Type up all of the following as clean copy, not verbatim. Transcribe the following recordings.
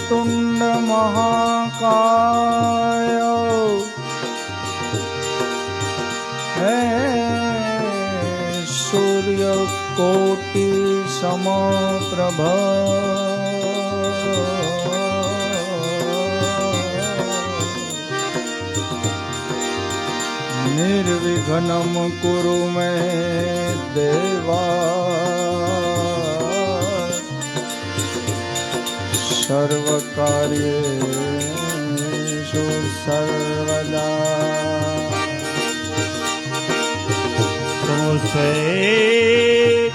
वक्रतुंड महाकाय हे सूर्य कोटि समप्रभ निर्विघ्नं कुरु मे देवा सर्वकार्येषु सर्वदा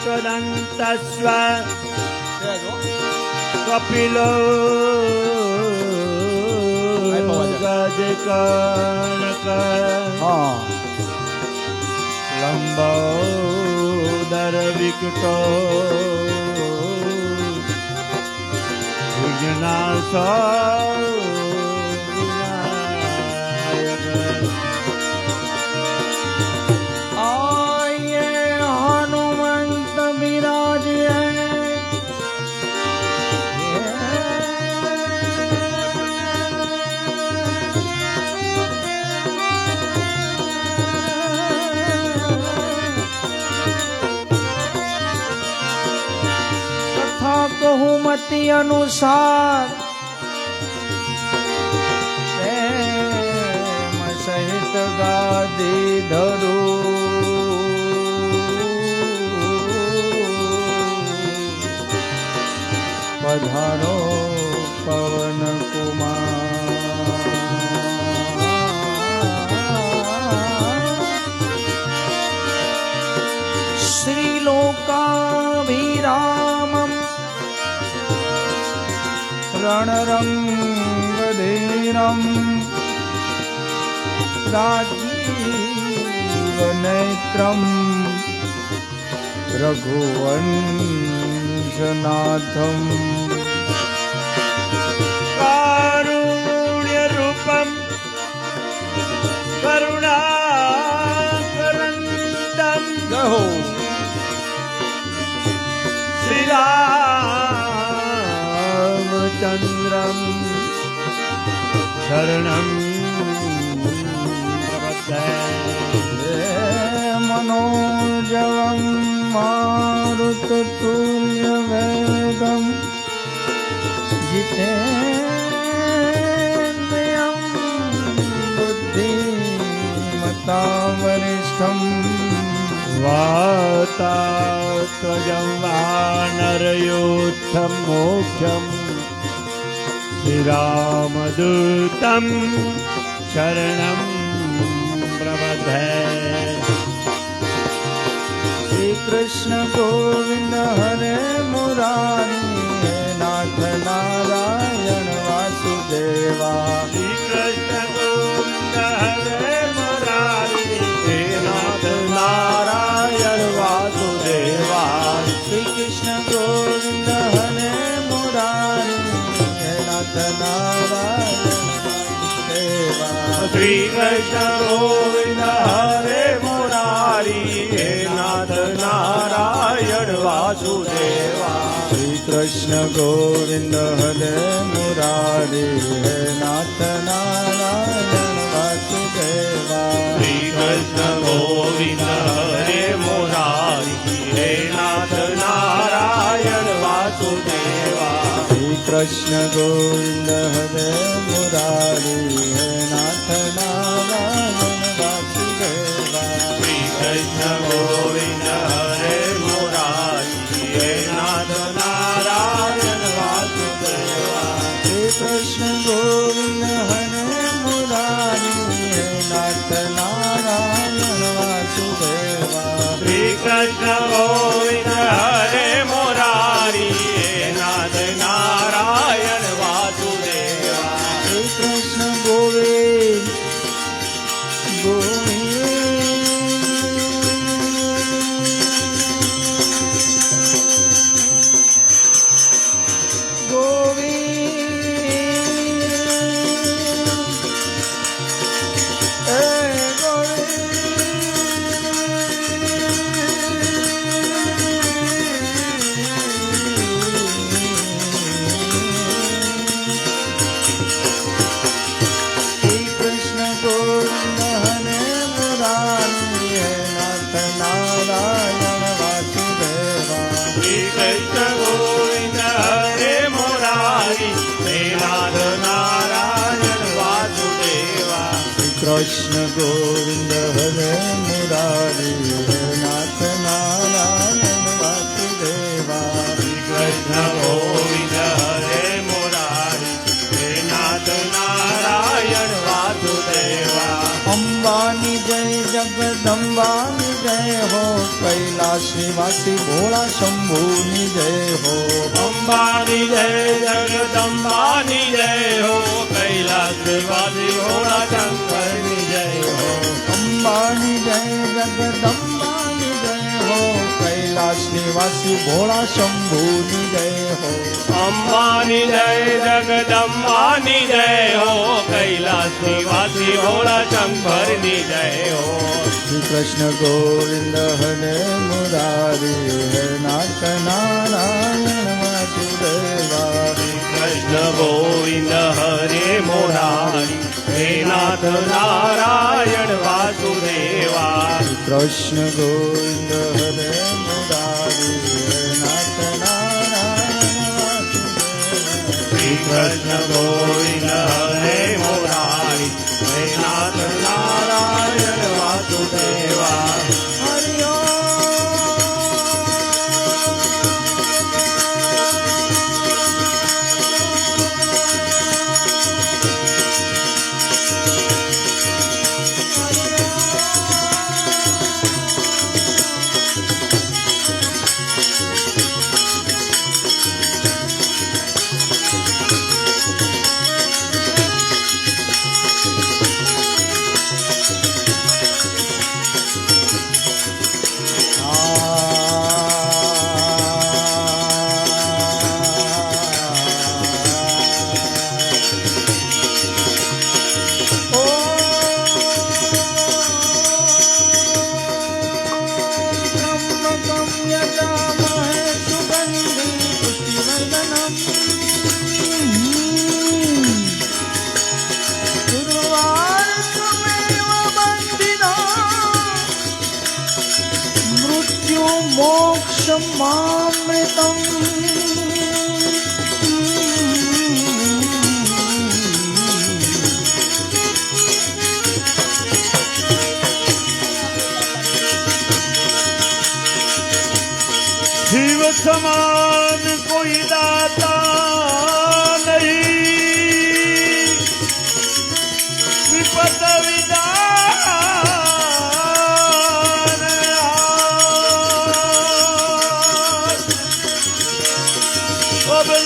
तदन्तस्व कपिलो गजकर्णक लंबोदर विकटो विघ्नाश विनायक आये हनुमंत विराज बहुमति अनुसार प्रेम सहित गादी धरू पधारो पवन कुमार श्रीलोकाभिरामम् रणरंगधीरम् राजीवनेत्रम् रघुवंशनाथम् कारुण्यरूपम् करुणाकरन्दम् गहो श्रीरामचन्द्रम् शरणं प्रपद्ये मनोजवं मारुततुल्यवेगं जितेन्द्रियं बुद्धिमतां वरिष्ठम् वातात्मजं वानरयोत्थं मोक्षं श्रीरामदूतं शरणं प्रपद्ये श्रीकृष्ण गोविंद हरे मुरारी हे नाथ नारायण वासुदेवा श्रीकृष्ण गोविंद हरे मुरारी हे नाथ नारायण वासुदेवा श्रीकृष्ण गोविंद हरे मुरारी हे नाथ नारायण वासुदेवा श्रीकृष्ण गोविंद हरे मुरारी हे नाथ नारायण वासुदेवा श्रीकृष्ण गोविंद हरे मुरारी हे नाथ नारायण वासुदेवा श्रीकृष्ण गोविंद हरे मुरारी हे नाथ नारायण वासुदेवा श्रीकृष्ण गोविंद हरे मुरारी हे नाथ नारायण वासुदेवा श्रीकृष्ण गोविंद हरे मुरारी हे नाथ नारायण वासुदेवा श्रीकृष्ण गोविंद हरे मुरारी हे नाथ नारायण वासुदेवा श्रीकृष्ण गोविंद हरे मुरारी हे नाथ नारायण वासुदेवा श्रीकृष्ण गोविंद गोविंद गोविंद કૃષ્ણ ગોવિંદ હરે મુરારી હે નાથ નારાયણ વાસુદેવા. કૃષ્ણ ગોવિંદ હરે મુરારી હે નાથ નારાયણ વાસુદેવા. અંબાની જય જગદંબાની જય હો, કૈલાસ નિવાસી ભોળા શંભુની જય હો. અંબાની જય જગદંબાની જય હો, કૈલાસ નિવાસી ભોળા શંકરની જય હો. અંબાની જય જગદંબાની જય હો, કૈલાસ નિવાસી ભોળા શંભુની જય હો. અંબાની જય જગદંબાની જય હો, કૈલાસ નિવાસી ભોળા શંકરની જય હો. શ્રી કૃષ્ણ ગોવિંદ હરે મુરારી હે નાથ નારાયણ વાસુદેવા. કૃષ્ણ ગોવિંદ હરે મુરારી હે નાથ નારાયણ વાસુદેવા. કૃષ્ણ ગોવિંદ હરે મુરારી હે નાથ નારાયણ વાસુદેવા. કૃષ્ણ ગોવિંદ હરે મુરારી હે નાથ નારાયણ વાસુદેવા. હરિ મોક્ષમામૃતમ. શિવ સમાન કોઈ દાતા નહીં, વિપત વિદાન અબલ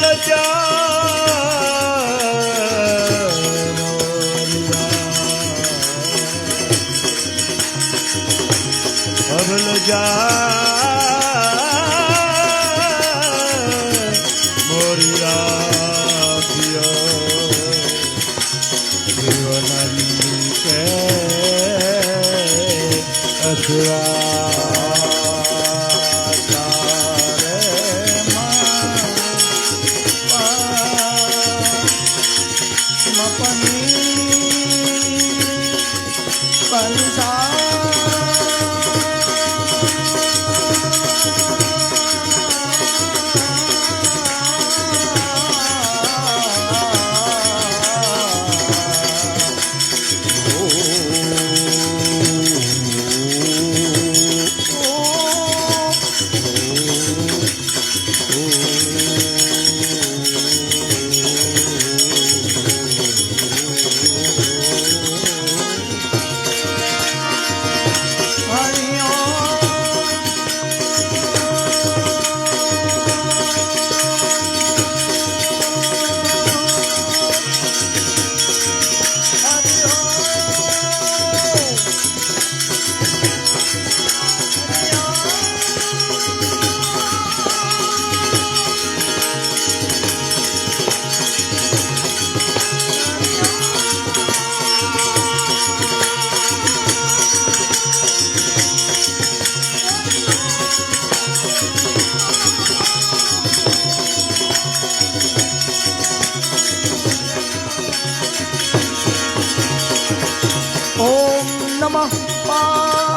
નમઃ પાર્વતી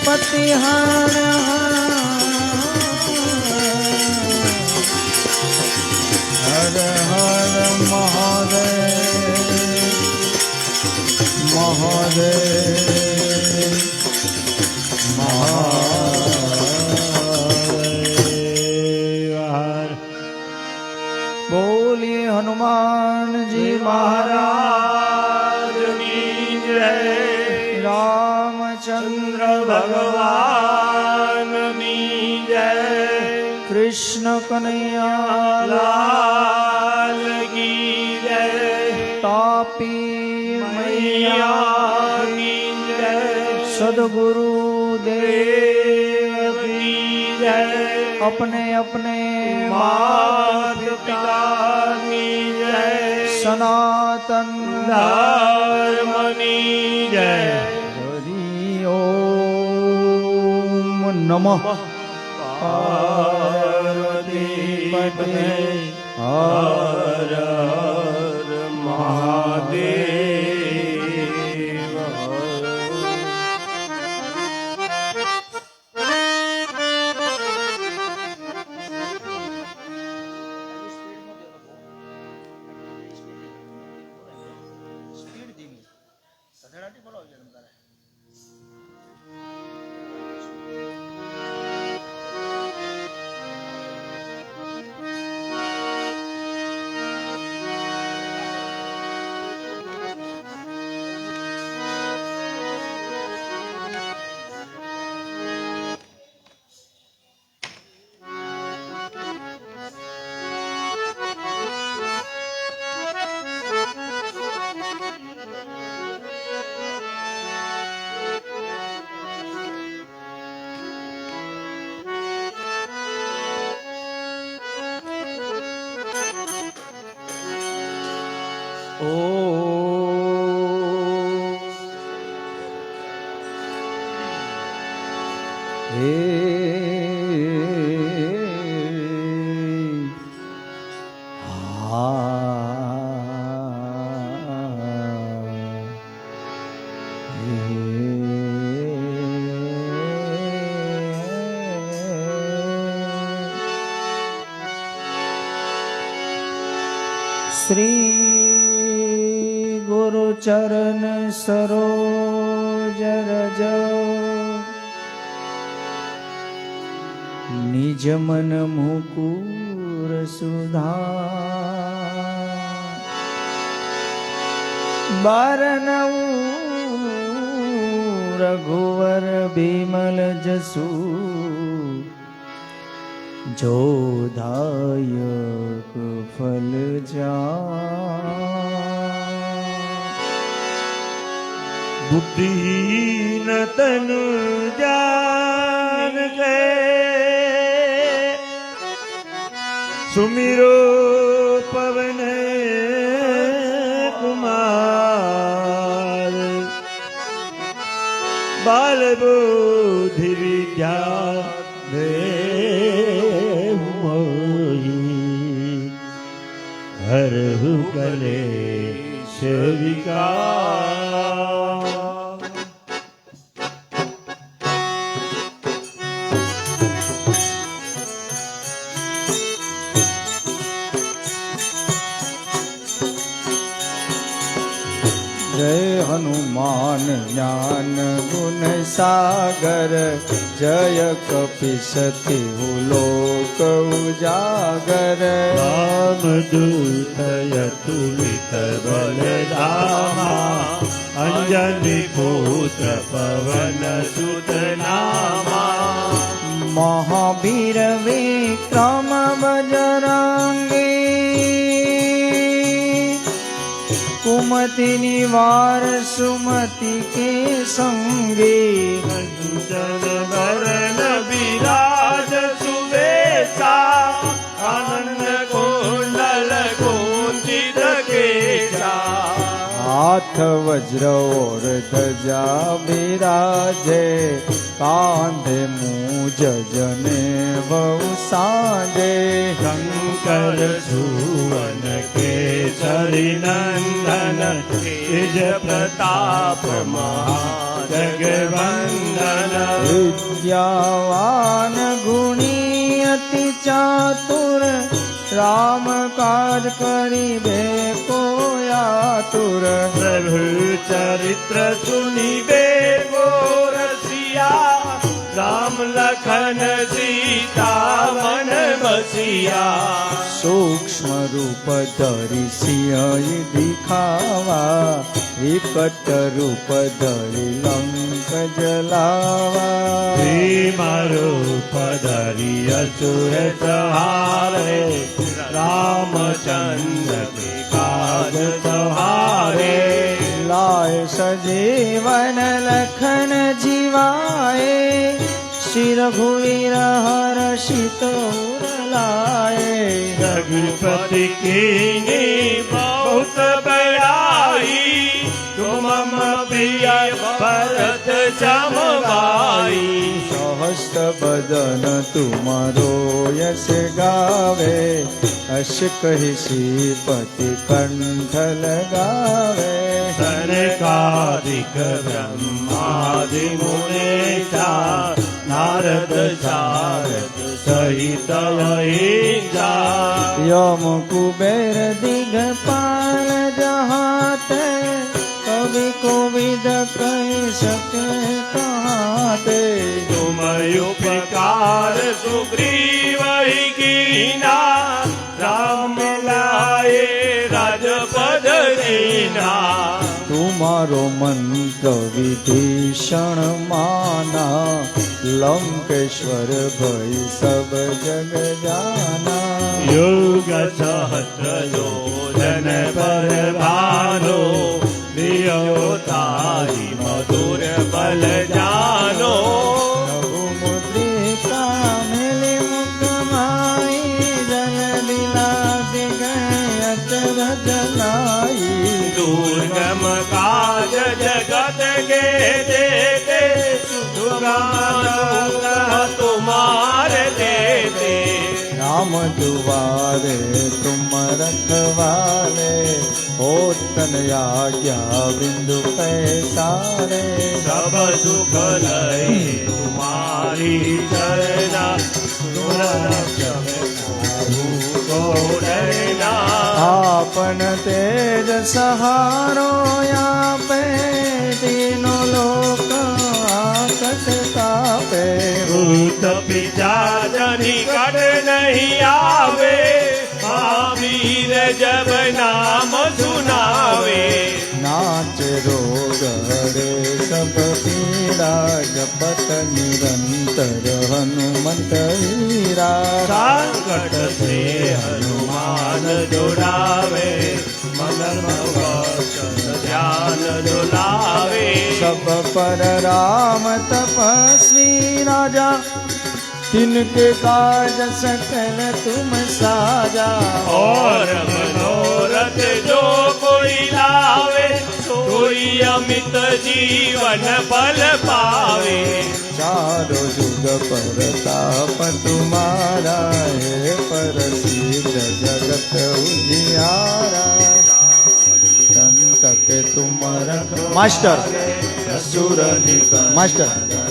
પતિ હર હર હર મહા મહાદેવ. બોલીએ હનુમાનજી મહારાજની જય. રામચંદ્ર ભગવાનની જય. કૃષ્ણ કનૈયા લાલ કી જય. તાપી મૈયા કી જય. સદગુરુ દેવ કી જય. अपने अपने मात पिता की जय. सनातन धर्मनी जय. हरि ओम नमः पार्वती पते हर हर महादेव. श्री गुरु चरण सरोज रज निज मन मुकुर सुधा बारनऊ रघुवर बिमल जसु जो दायक फल जा बुद्धिहीन तनु जान के सुमिरो पवन कुमार बाल बुद्धि विद्या हरहु कलेश विकार. जय हनुमान ज्ञान गुण सागर जय कपिसति लोक उजागर. रामदूत अतुलित बलधामा अंजनी पुत्र पवन सुत नामा. महावीर विक्रम बजरंगी कुमति निवार सुमति के संगे. कंचन वरण विराज सुवेशा आनंद कुंडल कुंचित केशा. हाथ वज्र और ध्वजा विराजे कांधे मूज जने बहु साजे. शंकर सुवन केसरी नंदन तेज प्रताप महाजगवंदन. विद्यावान गुणी अति चातुर राम काज करिबे को आतुर. प्रभु चरण चरित्र सुनी बेगो रसिया राम लखन सीता मन बसिया सूक्ष्म रूप धरि सिंह दिखावा विकट रूप धरि लंक जलावा भीम रूप धरि असुर सहारे रामचंद्र के काज सहारे लाए सजीवन लखन जीवाए श्री रघुवीर हर्षित लाए रघुपति कीनी बहुत बड़ाई तुम प्रिय भरत समभाई सहस्त्र बदन तुम्हारो यश गावे अश कहि श्रीपति कंठ लगावे सनकादिक ब्रह्मादि मुनीसा नारद शारद सहित अहिंसा यम कुबेर दिगपाल जहाते कवि कोविद कह सके कहाते तुम उपकार सुग्रीव ही कीना राम लाए राजपद दीना तुम्हारो मंत्र विभीषण माना लंकेश्वर भय सब जग जाना युग सहस्र योजन पर भानो दियोतारी मधुर बल जानो मुद्रिका मिली मुख माई जल लीला गयत जलाई दुर्गम काज जगत के देते तुम्हारे देते राम दुआरे तुम रखवाले हो तन आज्ञा बिंदु पैसारे सब सुख लय तुम्हारी चरना को डरना आपन तेज सहारो या पे तीनों लोक आकट कापे भूत पिशाच निकट नहीं आवे महावीर जब नाम सुनावे नाच रोग हरे सब पीड़ा जपत निरंतर हनुमत वीरा संकट से हनुमान जुड़ावे मन ध्यान डुलावे सब पर राम तपस्वी राजा तिनके काज सकल तुम साजा और मनोरथ जो कोई लावे सोई अमित जीवन बल पावे चारों युग परताप तुम्हारा है प्रसिद्ध जगत उजियारा संत के तुम रख मास्टर असुर निकंदन मास्टर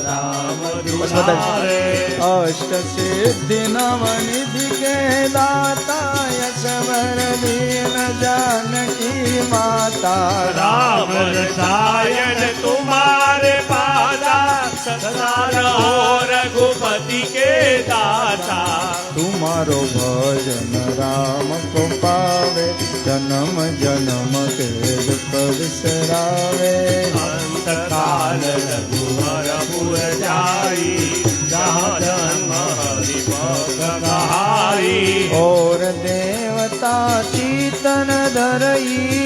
राम बस बता दुलारे अष्ट सिद्धि नवनिधि के दाता यशवर दीन जानकी माता राम रसायन तुम्हारे पादा सदा रहो रघुपति के दाता तुम्हारो भजन राम को पावे जन्म जन्म के दुख बिसरावे अंत काल रघुवर पुर जाई जहाँ जन्म हरि भक्त कहाई और देवता चीतन धरई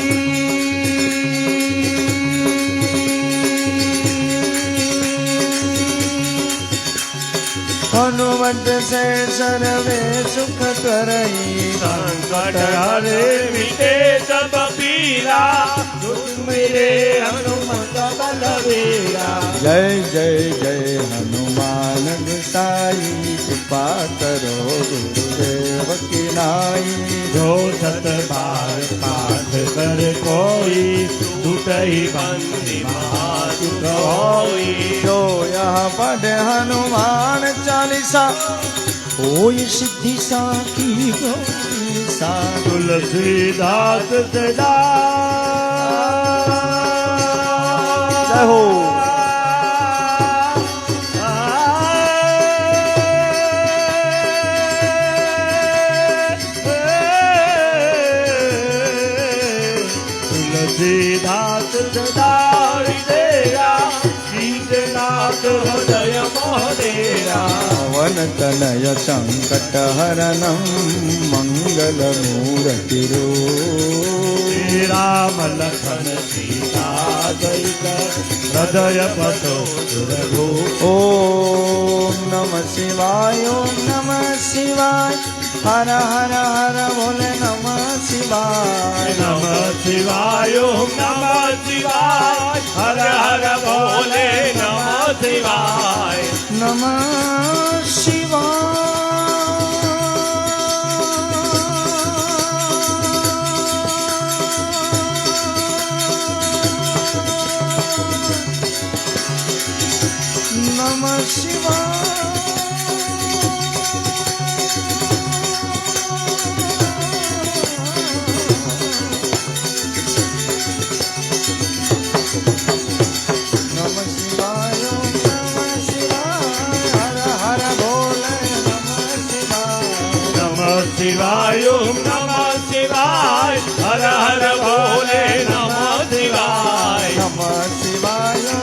हनुमत से सर्वे सुख करई संकट हरे मिटे सब पीरा दुख मेरे हनुमत बलवीरा जय जय जय हनुमान गोसाई कृपा करो गुरुदेव की नाई जो सत बार पाठ कर कोई टूटई बंदी महासुख होई जो यहाँ पढ़े हनुमान चालीसा कोई सिद्धि साखी गौरी सा तुलसीदास सदा અહો તુલસીદાસ સદારી દેરા ગીતનાથ હૃદય મહોદેરા પવન તનય સંકટ હરણમ મંગલ મૂર્તિ શ્રી રામ લખન સીતા સહિત હૃદય પતો સુરભો ઓમ નમ શિવાય ઓમ નમ શિવાય હર હર હર બોલે નમ શિવાય નમ શિવાય ઓમ નમ શિવાય હર હર બોલે નમ શિવાય નમ શિવાય નમ શિવાય શિવાય ઓમ નમ શિવાય હર હર બોલે નમ શિવાય નમ શિવાય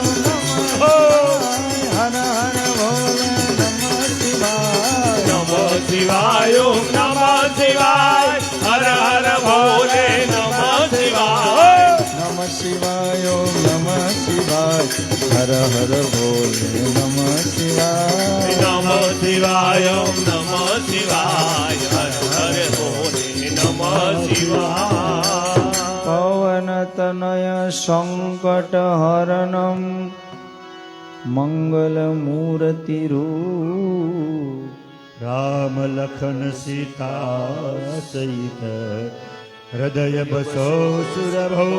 હર હર બોલે નમ શિવાય નમ શિવાય ઓમ નમ શિવાય હર હર બોલે નમ શિવાય નમ શિવાય નમ શિવાય હર હર બોલે નમ શિવાય નમ શિવાય ઓમ નમ શિવાય હર હર બોલે નમ શિવાય પવન તનય સંકટ હરણમ મંગલ મૂર્તિ રામ લખન સીતા સહિત હૃદય બસો સુરભો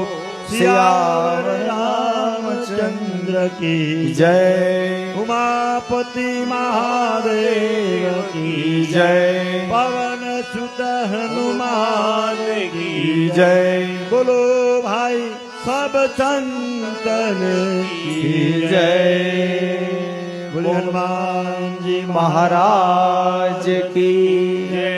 સિયાવર રામચંદ્ર કી જય ઉમાપતિ મહાદેવ કી જય પવન સુત હનુમાન કી જય બોલો ભાઈ સબ સંતન કી જય બોલે હનુમાનજી મહારાજ કી જય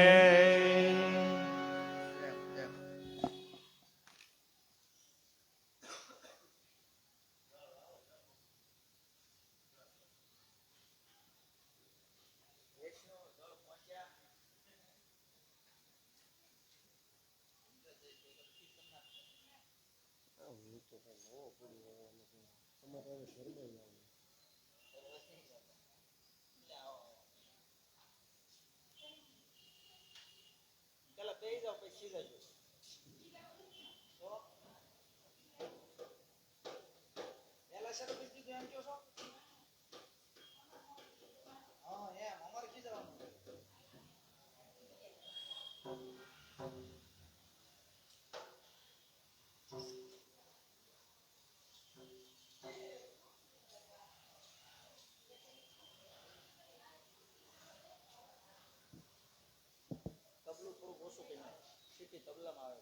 તબલું થોડુંક ઓછું કરી નાખ સીટી તબલામાં આવે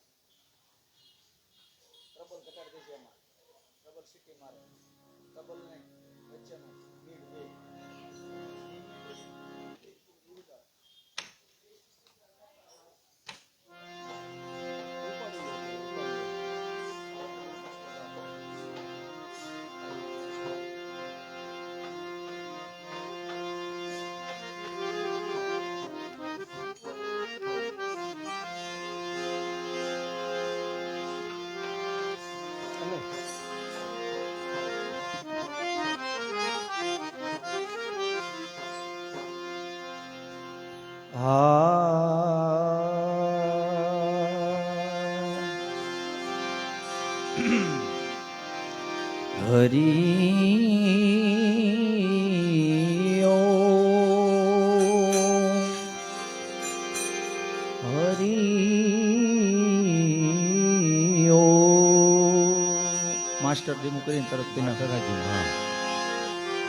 ટ્રબલ ઘટાડી દેજે એમાં ટ્રબલ સીટી મારે ટ્રબલ ને વચ્ચેનું લીડ બે હરી હરી માસ્ટર ધીમું કરીને તરત કરી નાખો.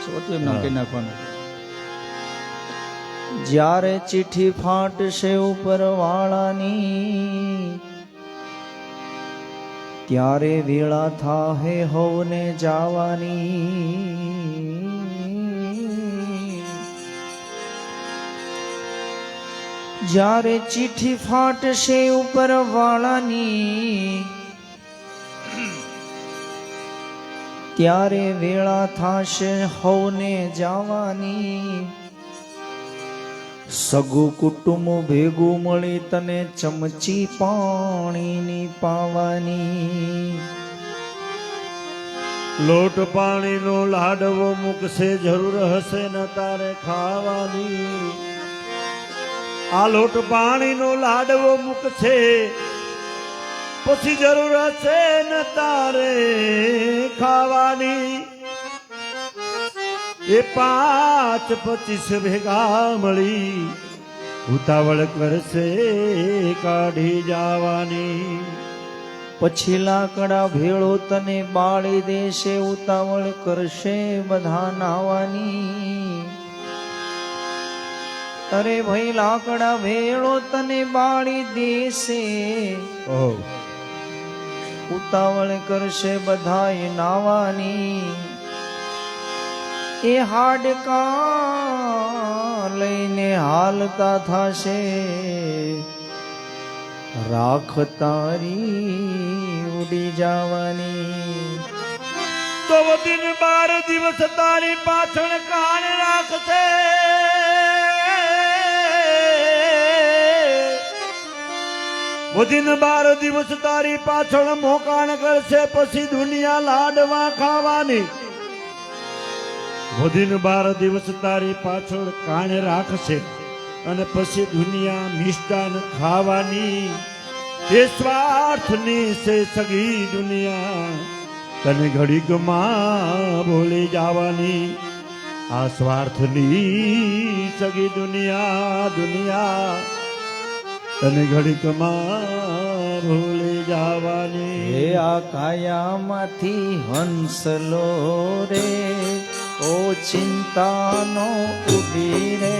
ચોથું એમ નામ કરી નાખવાનું. જ્યારે ચિઠ્ઠી ફાટશે ઉપર વાળાની ત્યારે વેળા થાહે હોવને જાવાની જ્યારે ચીઠી ફાટશે ઉપર વાળાની ત્યારે વેળા થાશે હોવને જાવાની સગું કુટુંબ ભેગું મળી તને ચમચી પાણીની પાવાની લોટ પાણીનો લાડવો મૂકશે જરૂર હશે ન તારે ખાવાની આ લોટ પાણીનો લાડવો મૂકશે પછી જરૂર હશે ન તારે ખાવાની એ 5-25 ભેગા મળી ઉતાવળ કરશે કાઢી જવાની પછી લાકડા ભેળો તને બાળી દેશે ઉતાવળ કરશે બધા નાવાની અરે ભાઈ લાકડા ભેળો તને બાળી દેશે ઉતાવળ કરશે બધાય નાવાની એ હાડકા લઈને હાલતા થશે રાખ તારી ઉડી જવાની તો દિન 12 દિવસ તારી પાછળ કાન રાખશે દિન 12 દિવસ તારી પાછળ મોકાણ કરશે પછી દુનિયા લાડવા ખાવાની દિન 12 દિવસ તારી પાછળ કાન રાખશે અને પછી દુનિયા મિષ્ટાન ખાવાની એ સ્વાર્થની છે સગી દુનિયા તને ઘડીકમાં ભૂલી જવાની આ સ્વાર્થની સગી દુનિયા તને ઘડીકમાં ભૂલી જવાની હે આ કાયામાંથી હંસલો રે ઓ ચિંતાનો ઉડી રે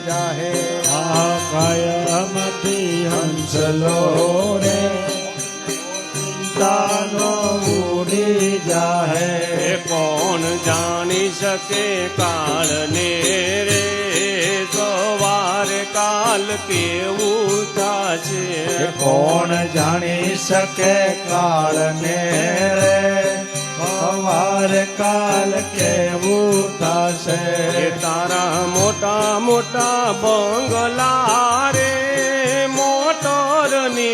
જાહે આ કાયામાંથી હંસલો રે ચિંતાનો ઉડી જાહે કોણ જાણી શકે કાળને રે સવાર કાલ કેવું થશે કોણ જાણી શકે કાળને રે સવાર કાલ કેવું થશે તારા મોટા મોટા બંગલા રે મોટર ને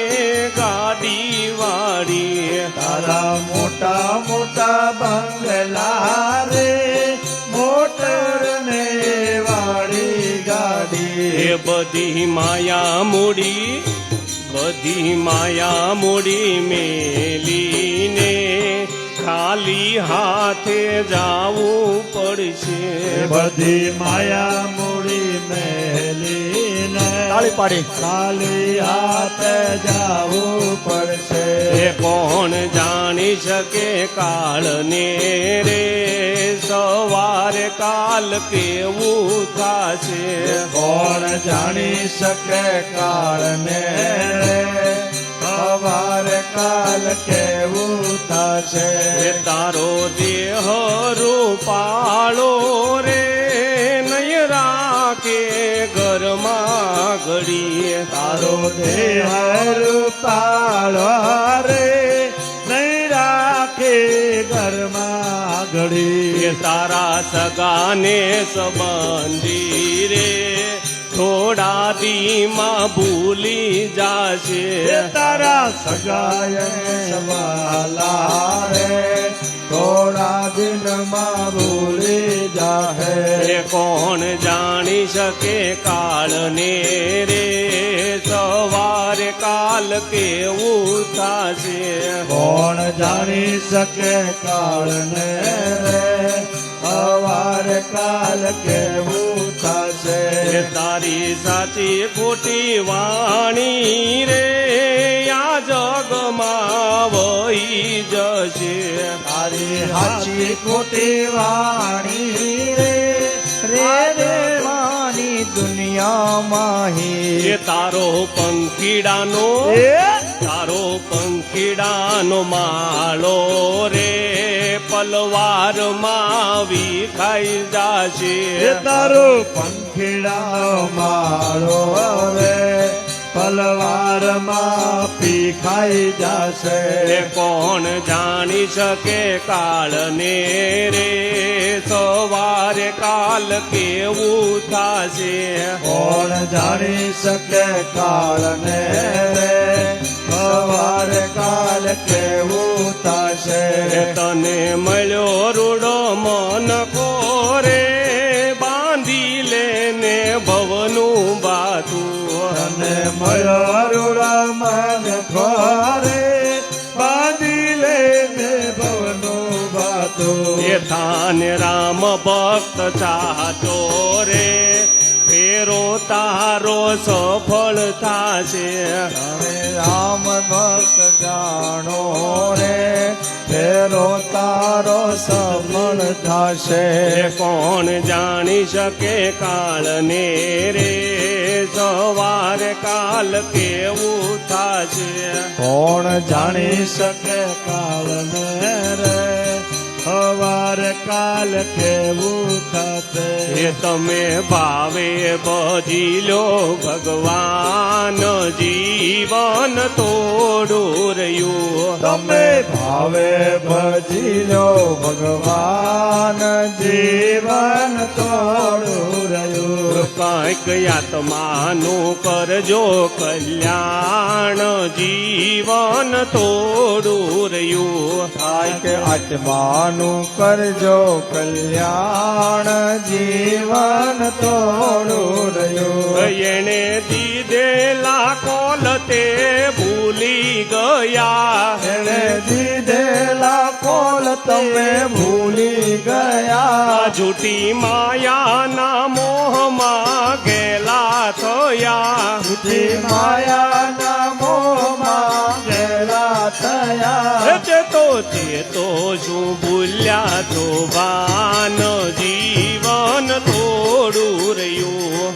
ગાડી વાળી તારા મોટા મોટા બંગલા રે મોટર ને વાળી ગાડી એ બધી માયા મૂડી મેલીને ખાલી હાથે જાવું પડશે બધી માયા મૂડી મેલીને તાળી પાડી ખાલી હાથે જાવું પડશે એ કોણ જાણી શકે કાળને રે સવાર કાલ કેવું થશે કોણ જાણી શકે કાળને સવાર કાલ કેવું થશે એ તારો દેહ રૂપાળો રે નહીં રાખે ઘરમાં ઘડી તારો દેહ રૂપાળો રે નહીં રાખે ઘરમાં ઘડી એ તારા સગાને સંબંધી રે થોડા દીમાં ભૂલી જાશે તારા સગાય સવાલા રે થોડા દિનમાં ભૂલી જાહે એ કોણ જાણી શકે કાળને રે સવાર કાલ કેવું થશે કોણ જાણી શકે કાળને રે સવાર કાલ કેવું થશે એ તારી સાચી ખોટી વાણી રે આ જગમાં વહી જશે તારી હાચી ખોટી વાણી રે માની દુનિયામાં એ તારો પંખીડાનો પંખીડાનો માળો રે પલવારમાં વિખાઈ જાશે એ તારો પંખીડાનો માળો રે પલવારમાં પીખાઈ જાશે એ કોણ જાણી શકે કાળને રે સવારે કાલ કેવું થાશે કોણ જાણી શકે કાળને રે સવારે કાલ કેવું એ થશે તને મળ્યો રૂડો મન કોરે બાંધી લેને ભવનું બાતું અને મળ્યો મન ખોરે બાંધી લેને ભવનું બાતું એ થાને રામ ભક્ત ચાચો રે ફેરો તારો સફળ થાશે તમે રામ ભક્ત જાણો રે ફેરો તારો સફળ થશે એ કોણ જાણી શકે કાળને રે સવારે કાલ કેવું થાશે કોણ જાણી શકે કાળને રે સવાર કાલ કેવું થશે એ તમે ભાવે ભજી લો ભગવાન જીવન તોડું રહ્યું તમે ભાવે ભજી લો ભગવાન જીવન તોડું રહ્યું કંઈક આત્માનું કરજો કલ્યાણ જીવન તોડું રહ્યું કે આત્માનું કરજો કલ્યાણ જીવન તોડું રહ્યું એણે દીધેલા કોલ તે ભૂલી ગયા એણે દીધેલા કોલ તમે ભૂલી ગયા જૂઠી માયાના મોહમાં ગેલા થયા જૂઠી માયાના મોહમાં ગેલા થયા ચેતો શું ભૂલ્યા તો ભાન જીવન થોડું રહ્યું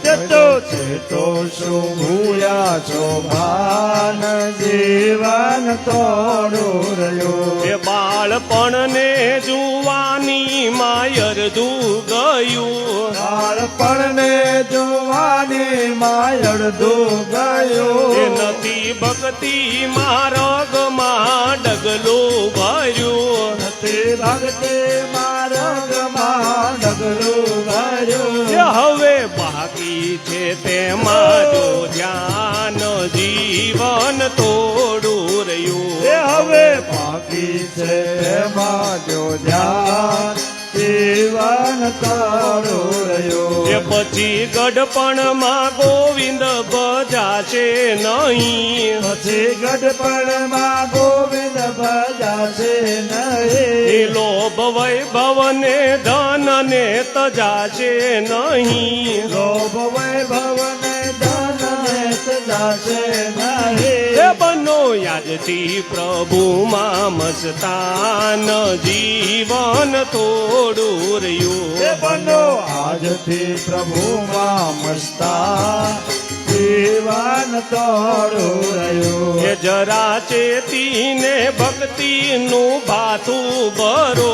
તો શું ભૂલ્યા છો ભાન જીવન તોડું રહ્યું એ બાળપણને જુવાની માયરધું ગયું બાળપણને જોવાની માયડધું એ ગયું નથી ભક્તિ માર્ગમાં ડગલું ભર્યું નથી ભક્તિ માર્ગમાં ડગલું ભર્યું એ હવે બાકી છે તેમાં જો ધ્યાન જીવન તોડું રહ્યું એ હવે બાકી છે એમાં જો ધ્યાન જીવન તોડું રહ્યું એ પછી ગઢપણમાં ગોવિંદ ભજાશે નહીં પછી ગઢપણમાં ગોવિંદ ભજાશે એ નહીં લોભ વૈભવને ધનને તજાશે નહીં લોભ વૈભવને ધનને તજાશે નહીં એ બનો યાદથી પ્રભુમાં મસ્તાન જીવન તોડું રહ્યું એ બનો આજથી પ્રભુમાં મસ્તા જીવન તોડું રહ્યું એ જરા ચેતીને ભક્તિનું ભાથું ભરો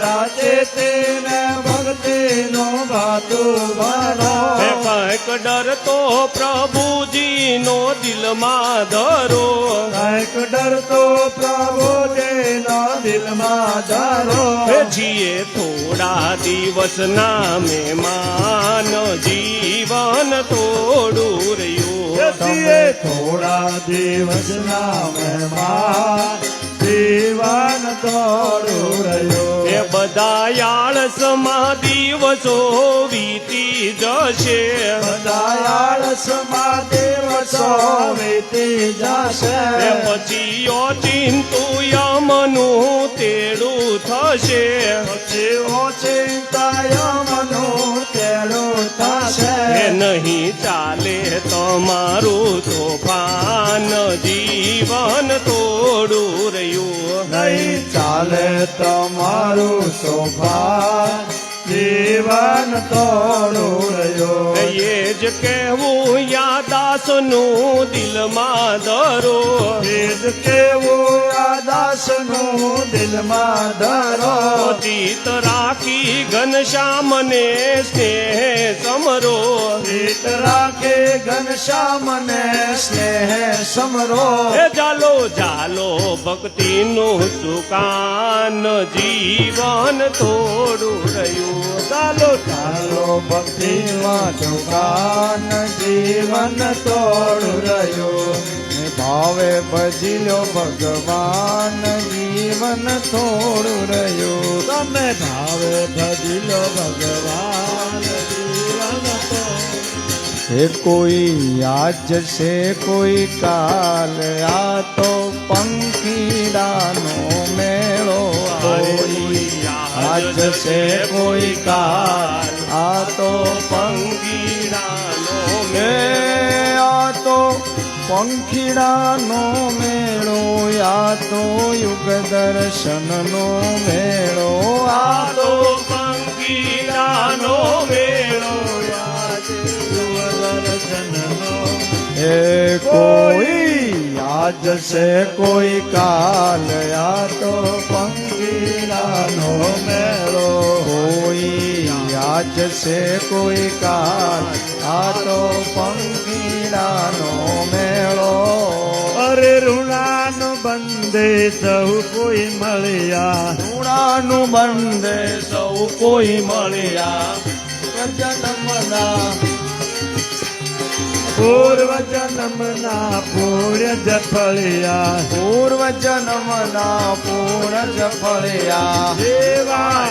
રાચે તેને ભક્તિનું ભાતું ભરો એ કંઈક ડર તો પ્રભુજીનો દિલમાં ધરો કંઈક ડર તો પ્રભુજીનો દિલમાં ધરો એ છીએ થોડા દિવસના મહેમાન જીવન તોડું રહ્યું છીએ થોડા દિવસના મહેમાન જીવન તોડું રહ્યું એ બધા આળસમાં દિવસો વીતી જશે દયાળસમાં દિવસો વીતી જશે એ પછી ઓચિંતું યમનું તેડું થશે પછી ઓચિંતાયમનું તેડું થશે એ નહીં ચાલે તમારું તોફાન જીવન તોડું રહ્યું નહીં ચાલે તમારું સોફા જીવન તોડું રહ્યો એ જ કહેવું યા દાસનું દિલમાં ધરો એ જ કેવું આ દાસનું દિલમાં ધરો ચિત રાખી ઘનશ્યામને સ્નેહ સમરો ચિત રાખે ઘનશ્યામને સ્નેહ સમરો એ જાલો જાલો ભક્તિનું સુકાન જીવન થોડું રહ્યું ચાલો ચાલો ભક્તિમાં દુકાન જીવન તોડું રહ્યું ભાવે ભજી લો ભગવાન જીવન થોડું રહ્યું તમે ભાવે ભજી લો ભગવાન જીવન હે કોઈ આજ છે કોઈ કાલ આ તો પંખીડાનો મેળો કોઈ આજ છે કોઈ કાલ આ તો પંખીડાનો હે આ તો પંખીડાનો મેળો આ તો યુગ દર્શનનો મેળો આ તો પંખીડાનો મેળો હે કોઈ આજ છે કોઈ કાલ આ તો પંખીડાનો મેળો કોઈ આજ છે કોઈ કાલ આ તો પંખીડાનો મેળો અરે ઋણાનું બંધે સૌ કોઈ મળ્યા ઋણાનું બંધે સૌ કોઈ મળ્યા પ્રજન્મના પૂર્વ જન્મના પુણ્ય જ ફળ્યા પૂર્વ જન્મના પૂર્ણ જ ફળ્યા દેવા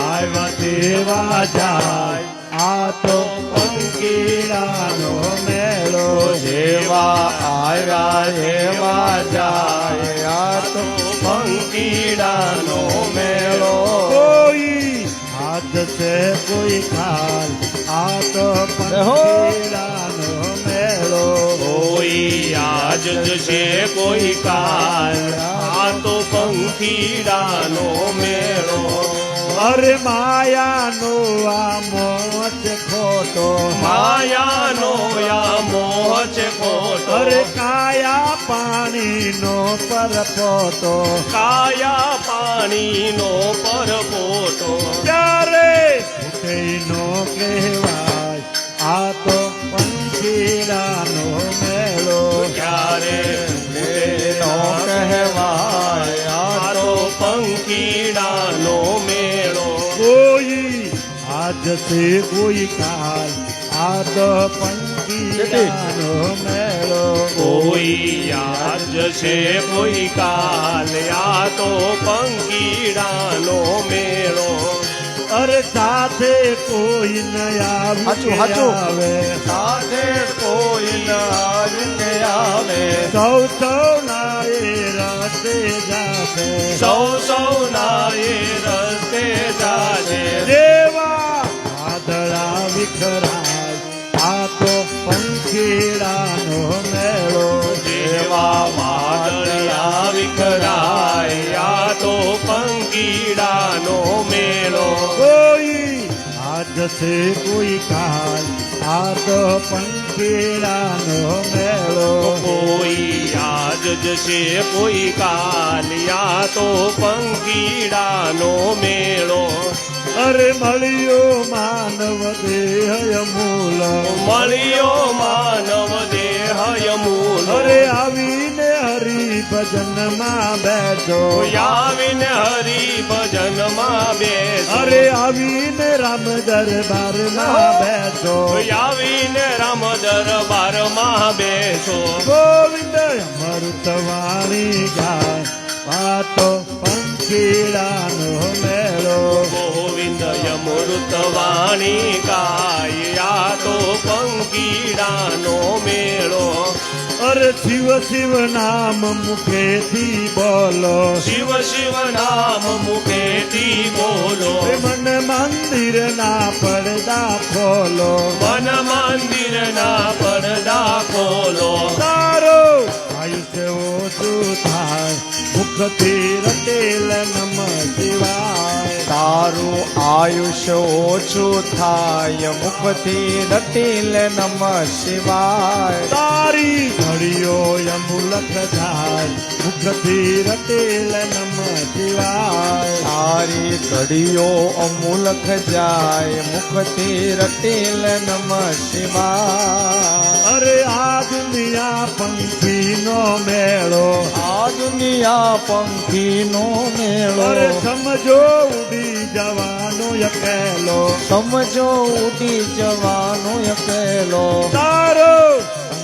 આવ્યા દેવા જાય આ તો પંખીડાનો મેળો જેવા આવ્યા એવા જાય આ તો પંખીડાનો મેળો કોઈ હાથ છે કોઈ ખાલ આ તો પંખીડાનો મેળો કોઈ આજ જ છે કોઈ કાલ આ તો પંખીડાનો મેળો અરે માયાનો આ મોહ છે ખોટો માયાનો આ મોહ છે ખોટો અરે કાયા પાણીનો પરપોટો કાયા પાણીનો પરપોટો ત્યારે નો કહેવાય આ તો પંખીડાનો મેળો ક્યારે નો કહેવાય આ તો પંખીડાનો મેળો કોઈ આજ છે કોઈ કાલ આ તો પંખીડાનો મેળો કોઈ આજ છે કોઈ કાલ આ તો પંખીડાનો મેળો અરે સાથે કોઈ ન હાચું, હાચું. આવે સાથે કોઈ ન આવીને આવે સૌ સૌ નાએ રસ્તે જાશે સૌ સૌ નાએ રસ્તે જાશે દેવા વાદળા વિખરાય આ તો પંખીડાનો મેળો જેવા વાદળિયા વિખરાય આ તો પંખીડાનો મેળો કોઈ આજ છે કોઈ કાલ આ તો પંખીડાનો મેળો કોઈ આજ જ છે કોઈ કાલ આ તો પંખીડાનો મેળો અરે મળ્યો માનવ દેહ મૂલ મળ્યો માનવ દેહ મૂલ અરે આવીને હરિ ભજનમાં બેઠો આવીને હરિ ભજનમાં બેસો અરે આવીને રામ દરબારમાં બેઠો આવીને રામ દરબારમાં બેસો ગોવિંદ અમૃતવાણી ગાય વાતો પંખીડાનો મેળો ગોવિંદ અમૃત વાણી ગાય આ તો પંખીડાનો મેળો અરે શિવ શિવ નામ મુખેથી બોલો શિવ શિવ નામ મુખેથી બોલો મન મંદિર ના પડદા ખોલો મન મંદિરના પડદા ખોલો તારો આયુષ્ય ઓછું થાય મુખથી રટેલ નમ શિવાય તારું આયુષ્ય ઓછું થાય મુખથી રટીલ નમ શિવાય તારી ઘડીઓ અમુલક જાય મુખથી રટેલ નમ શિવાય તારી ઘડીઓ અમૂલક જાય મુખથી રટેલ નમ શિવાય અરે આ દુનિયા પંખીનો મેળો આ દુનિયા પંખીનો મેળો અરે સમજો ઉડી જવાનો અકેલો સમજો ઉડી જવાનો અકેલો તારો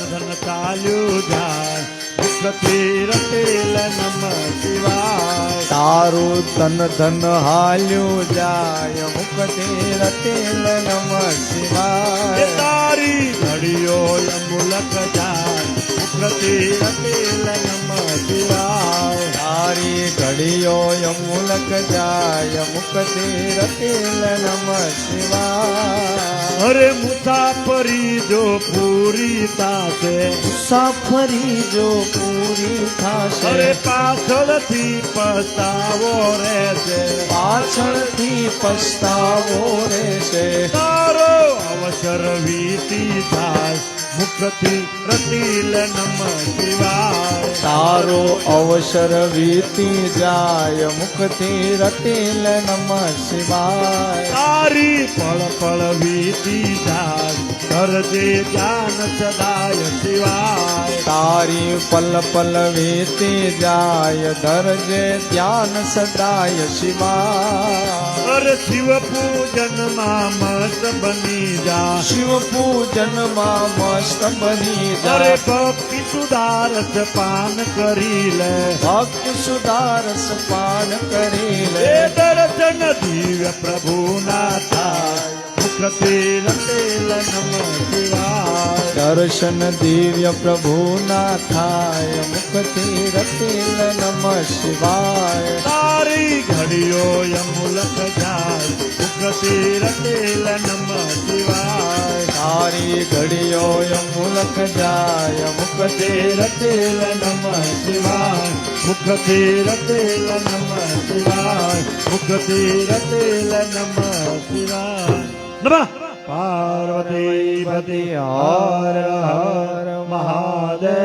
ધન ચાલ્યું જાય મુખથી રટેલ નમ શિવાય તારું તન ધન હાલ્યું જાય મુખથી રટેલ નમ એ શિવાય તારી ઘડીઓ અમુલક જાય મુખથી રટેલ નમ શિવાય તારી ઘડીઓ અમૂલક જાય મુખથી રટેલ નમ શિવાય અરે મુસાફરી જો પૂરી થાશે મુસાફરી જો પૂરી અરે થશે પાછળથી પસ્તાવો રહેશે પાછળથી પસ્તાવો રહેશે તારો અવસર વીતી જાય મુખથી રટીલ નમ શિવાય તારો અવસર વીતી જાય મુખથી રટેલ નમ શિવાય તારી પળ પળ વીતી જાય કરજે જ્ઞાન સદાય શિવાય તારી પલ પલ વીતી જાય ધરજે ધ્યાન સદાય શિવાય અરે શિવ પૂજનમાં મસ્ત બની જા શિવ પૂજનમાં મસ્ત બની અરે જાય ભક્તિ સુધારસ પાન કરી લે ભક્ત સુધારસ પાન કરી લે એ દર્શન દિવ્ય પ્રભુના થાય મુખથી રટેલ નમ શિવાય દર્શન દિવ્ય પ્રભુના થાય મુખથી રટેલ નમ શિવાય તારી ઘડીઓ અમુલક જાય મુખથી રટેલ નમ શિવાય તારી ઘડીઓ અમૂલક જાય મુખથી રટેલ નમ શિવાય મુખથી રટેલ નમ શિવાય મુખથી રટેલ નમ શિવાય નમઃ પાર્વતી પતિ હર હર મહાદેવ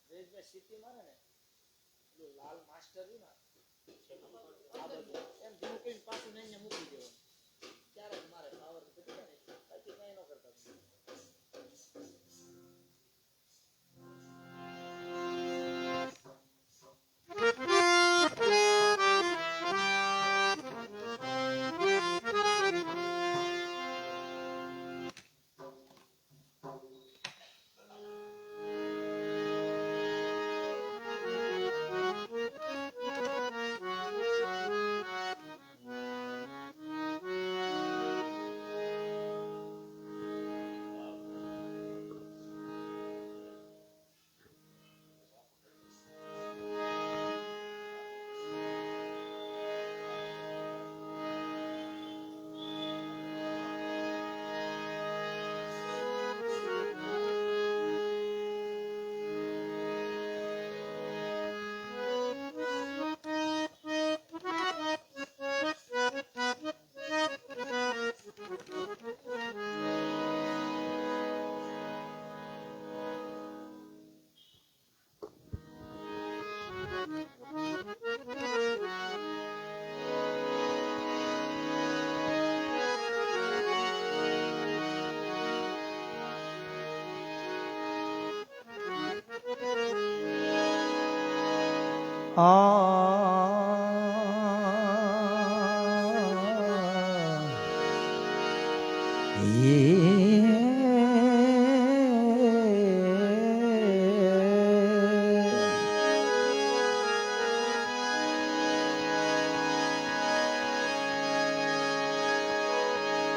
જયેશભાઈ સીટી મારે ને પેલું લાલ માસ્ટર રહ્યું ને આ બાજુ એમ ધીમું કરીને પાછું ને અહીંયા મૂકી દેવાનું ત્યારે જ મારે પાવર ઘટી જાય ને બાકી કઈ ન કરતા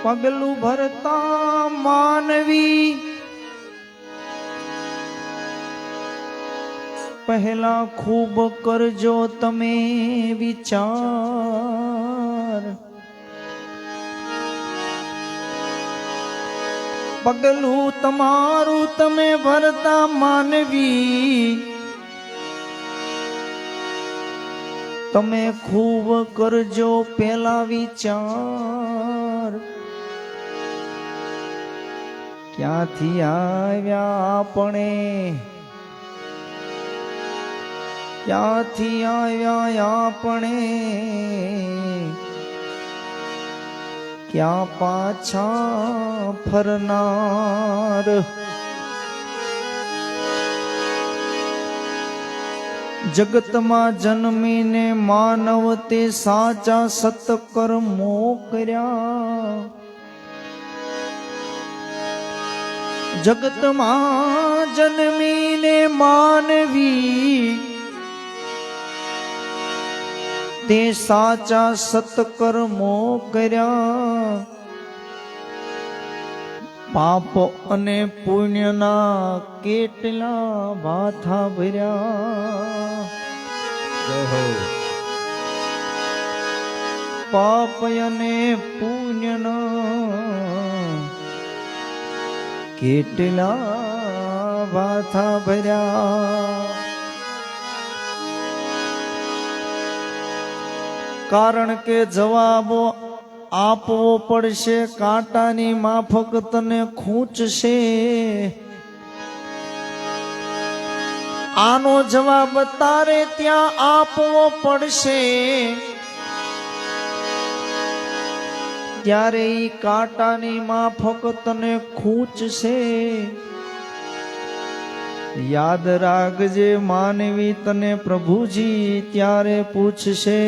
પગલું ભરતા માનવી પહેલા ખૂબ કરજો તમે વિચાર પગલું તમારું તમે ભરતા માનવી, તમે ખૂબ કરજો પેલા વિચાર, ક્યાંથી આવ્યા આપણે, ક્યાંથી આવ્યા આપણે, ક્યાં પાછા ફરનાર. જગતમાં જન્મીને માનવ તે સાચા સત્કર્મો કર્યા, જગતમાં જન્મીને માનવી તે સાચા સત્કર્મો કર્યા, પાપ અને પુણ્યના કેટલા ભાથા ભર્યા. પાપ અને પુણ્યના કેટલા ભાથા ભર્યા. કારણ કે જવાબો આપવો પડશે, કાંટાની માફક તને ખૂંચશે. આનો જવાબ તારે ત્યાં આપવો પડશે, ત્યારે ઈ કાંટાની માફક તને ખૂંચશે. યાદ રાખજે માનવી તને પ્રભુજી ત્યારે પૂછશે.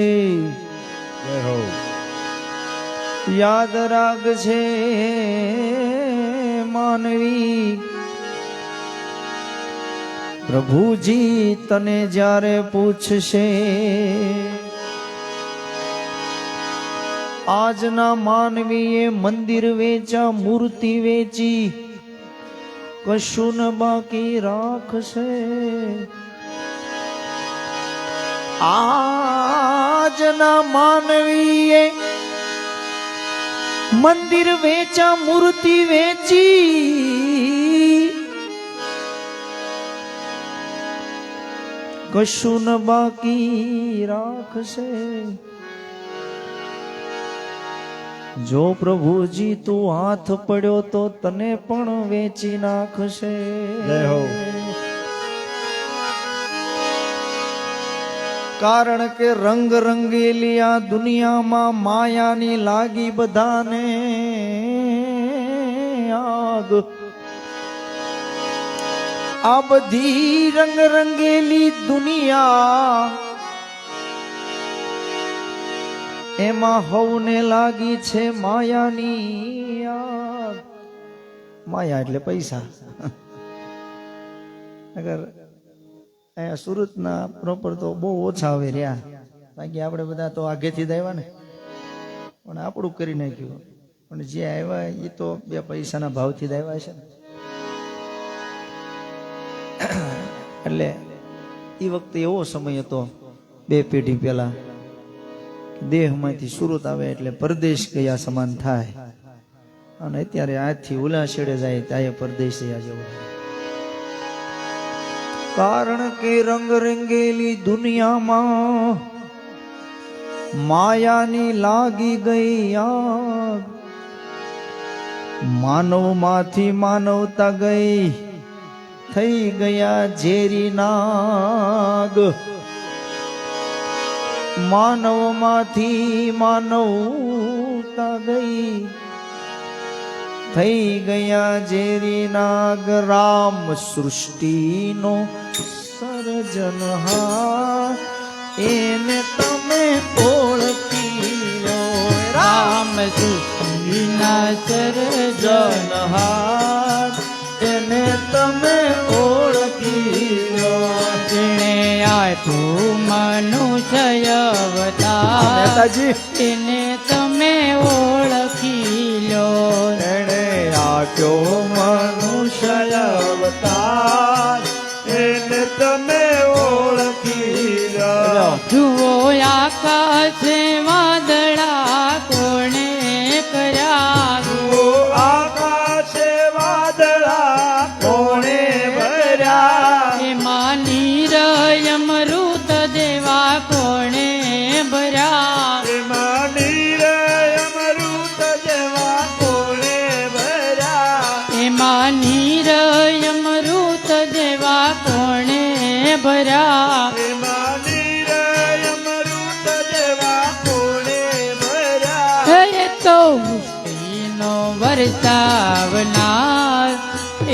યાદ રાખજે માનવી પ્રભુજી તને જ્યારે પૂછશે. આજના માનવીએ મંદિર વેચા, મૂર્તિ વેચી, કશું ન બાકી રાખશે. આજના માનવીએ મંદિર વેચા, મૂર્તિ વેચી, કશું ન બાકી રાખશે. જો પ્રભુજી તું હાથ પડ્યો તો તને પણ વેચી નાખશે. કારણ કે રંગ રંગેલી આ દુનિયામાં માયાની લાગી બધાને આગ. આ બધી રંગ રંગેલી દુનિયા એમાં હવને લાગી છે માયાની આગ. માયા એટલે પૈસા. અગર અહીંયા સુરતના પ્રોપર તો બહુ ઓછા આવે રહ્યા, બાકી આપણે બધા તો આગેથી જ આવ્યા ને, પણ આપણું કરી નાખ્યું. પણ જે આવ્યા એ તો બે પૈસાના ભાવથી જ આવ્યા છે ને. એટલે એ વખતે એવો સમય હતો, 2 પેઢી પહેલા, દેહમાંથી સુરત આવે એટલે પરદેશ ગયા સમાન થાય, અને અત્યારે આજથી ઉલા છેડે જાય ત્યાં પરદેશ થયા જેવું. કારણ કે રંગ રંગેલી દુનિયામાં માયાની લાગી ગઈ આગ. માનવ માંથી માનવતા ગઈ, થઈ ગયા ઝેરી નાગ. માનવ માંથી માનવતા ગઈ, થઈ ગયા ઝેરી નાગ. રામ સૃષ્ટિનો સર્જનહાર, એને તમે ઓળખી લો. રામ સૃષ્ટિના સર્જનહાર, એને તમે ઓળખી લો. જેણે આપ્યું મનુષ્ય અવતાર, એને તમે ઓળખી લો. એણે આપ્યો મનુષ્ય અવતાર, એને તમે ઓળખી લો. જુઓ આકાશે વાદળા કોણે કર્યા, આકાશે એમાં નીર અમૃત જેવા કોણે ભર્યા એમાં નીર અમૃત જેવા કોણે ભર્યા. હે તો મુક્તિનો વરસાવનાર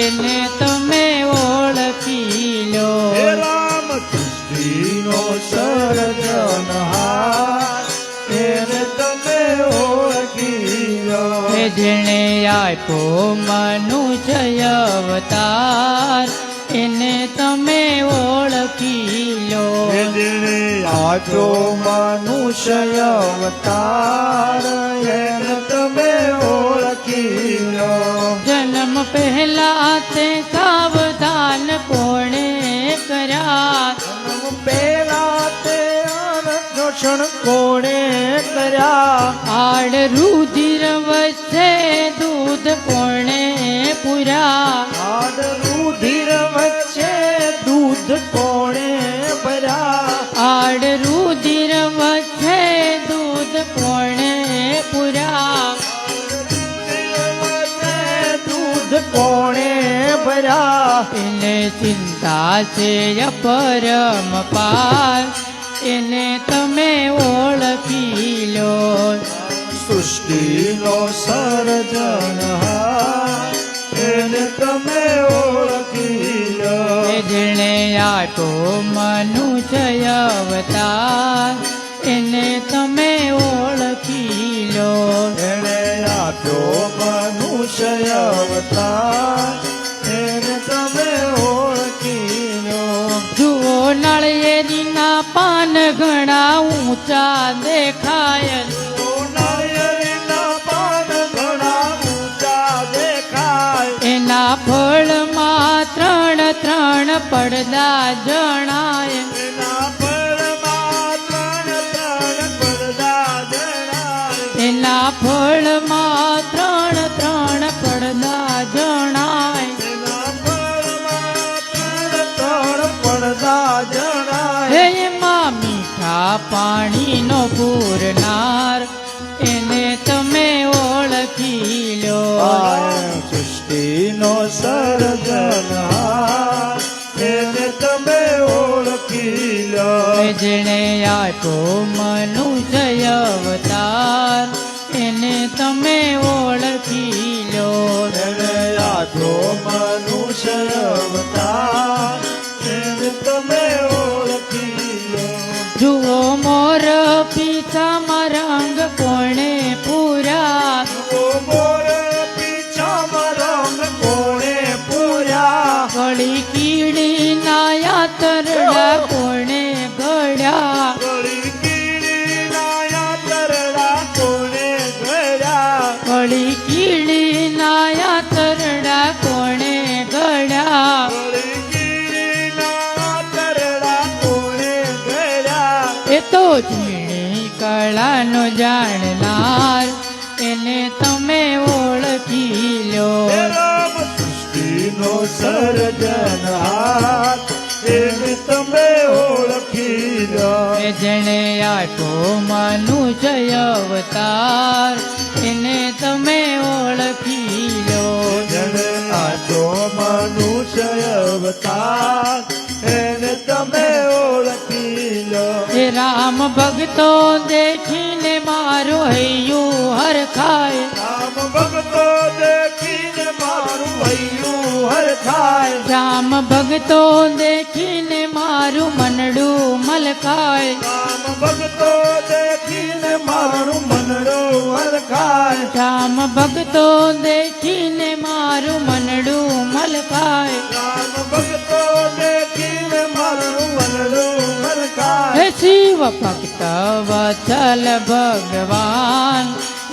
એને તમે ઓળખી લો હે રામ સૃષ્ટિનો સર્જનહાર એને તમે ઓળખી લો. હે જેણે આપ્યો મનુષ્ય અવતાર એને તમે ઓળખી લો હે જેણે આપ્યો મનુષ્ય અવતાર એને તમે ઓળખી લો. જન્મ પહેલા તે સાવધાન કોણે કર્યા પેલા તે અનશોષણ કોણે કર્યા. આડ રુધિર વચ્ચે દૂધ કોણે પૂર્યા આડ રુધિર વચ્ચે દૂધ કોણે ભર્યા. આડ રુધિર વચ્ચે દૂધ કોણે પૂર્યા દૂધ કોણે ભર્યા. એને ચિંતા છે અપરમ પાર એને તમે ઓળખી લો સૃષ્ટિનો સર્જનહાર એને તમે ઓળખી લો. જેણે આપ્યો મનુષ્ય અવતાર એને તમે ઓળખી લો એણે આપ્યો મનુષ્ય અવતાર એને તમે ઓળખી લો. જુઓ નળિયેરીના પાન ઘણા ઊંચા દેખાય નાળિયેરીના પાન ઘણા ઊંચા દેખાય. એના ફળમાં ત્રણ ત્રણ પડદા જણાય એના ફળમાં ત્રણ ત્રણ પડદા જણાય. એના ફળમાં ત્રણ ત્રણ પડદા જણાય એના ફળમાં ત્રણ ત્રણ પડદા જણાય. હે એમાં મીઠા પાણીનો પૂરનાર એને તમે ઓળખી લો સૃષ્ટિનો સર્જનહાર એને તમે ઓળખી લો. જેણે આપ્યો મનુષ્ય અવતાર એને તમે ઓળખી લો એણે આપ્યો મનુષ્ય અવતાર એને તમે ઓળખી લો. જુઓ મોર પીછામાં રંગ કોણે પૂરા ઓ મોર પીછામાં રંગ કોણે પૂર્યા. કળી કીડીના યાતરડા કોણે ઘડ્યા ગળી કીડીના યાતરડા કોણે ઘડ્યા. કળી કીડીના યાતરડા કોણે ઘડ્યા ગળી કીડીના યાતરડા કોણે ઘડ્યા. એ તો ઝીણી કળાનો જાણનાર એને તમે ઓળખી લો હે રામ સૃષ્ટિનો સર્જનહાર એને તમે ઓળખી લો. જેણે આપ્યો મનુષ્ય અવતાર એને તમે ઓળખી લો જેણે આપ્યો મનુષ્ય અવતાર એને તમે ઓળખી લો. હે રામ ભક્તો દેખીને મારું હૈયું હરખાય રામ ભક્તો દેખીને મારું હૈયું હરખાય. રામ ભક્તો દેખીને મારું મનડું મલકાય રામ ભક્તો દેખીને મારું મનડું હરખાય. રામ ભક્તો દેખીને મારું મનડું મલકાય રામ ભક્તો દેખીને મારું મનડું હરખાય. હે શિવ ભક્ત વત્સલ ભગવાન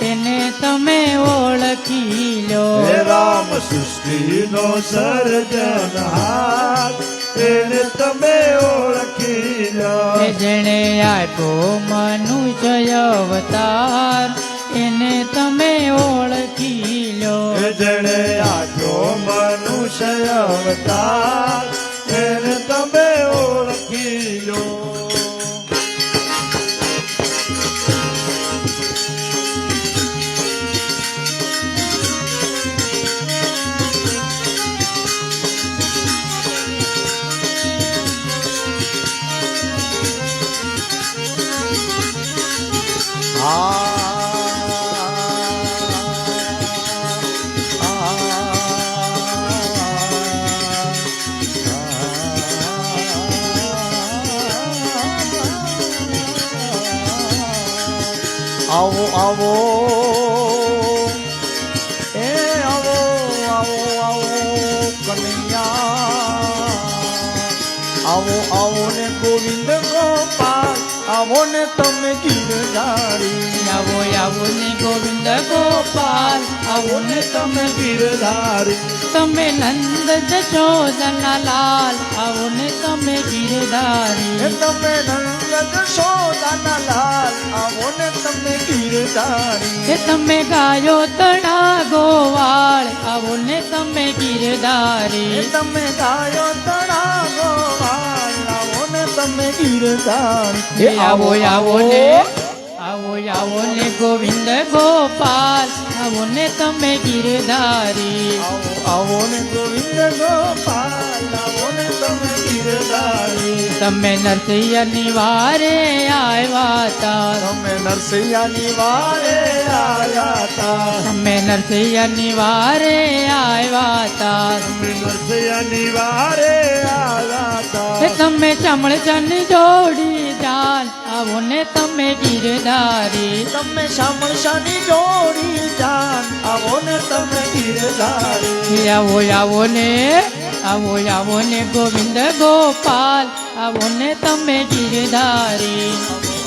એને તમે ઓળખી લો હે રામ સૃષ્ટિનો સર્જનહાર એને તમે ઓળખી લો. હે જેણે આપ્યો મનુષ્ય અવતાર એને તમે ઓળખી લો હે જેણે આપ્યો મનુષ્ય અવતાર એને તમે ઓળખી લો. આવો આવો એ આવો આવો આવો કનૈયા આવો આવો ને ગોવિંદ ગોપાલ આવો ને તમે ગીરધારી આવો આવો ને ગોવિંદ ગોપાલ આવો ને તમે ગીરધારી તમે નંદ જશોદના લાલ આવો ને તમે ગીરધારી એ તમે નંદ જશોદાના લાલ આવો ને તમે ગીરધારી એ તમે ગાયો તણા ગોવાળ આવો ને તમે એ ગીરધારી તમે ગાયો તળા ગોવાળ આવો ને તમે ગીરધારી એ આવો આવો ને આવો ને ગોવિંદ ગોપાલ આવો ને તમે ગીરધારી આવો આવો ને ગોવિંદ ગોપાલ આવો ને તમે ગીરધારી તમે નરસિંહની વારે આવ્યા તા તમે નરસિંહની વારે આવ્યા તા તમે નરસિંહની વારે આવ્યા તા તમે નરસિંહની વારે આવ્યા તા એ તમે ચમળચની જોડી જાન આવો ને તમે ગીરધારી તમે શામળશાની જોડી જાન આવો ને તમે ગીરધારી આવો આવો ને ગોવિંદ ગોપાલ આવો ને તમે ગીરધારી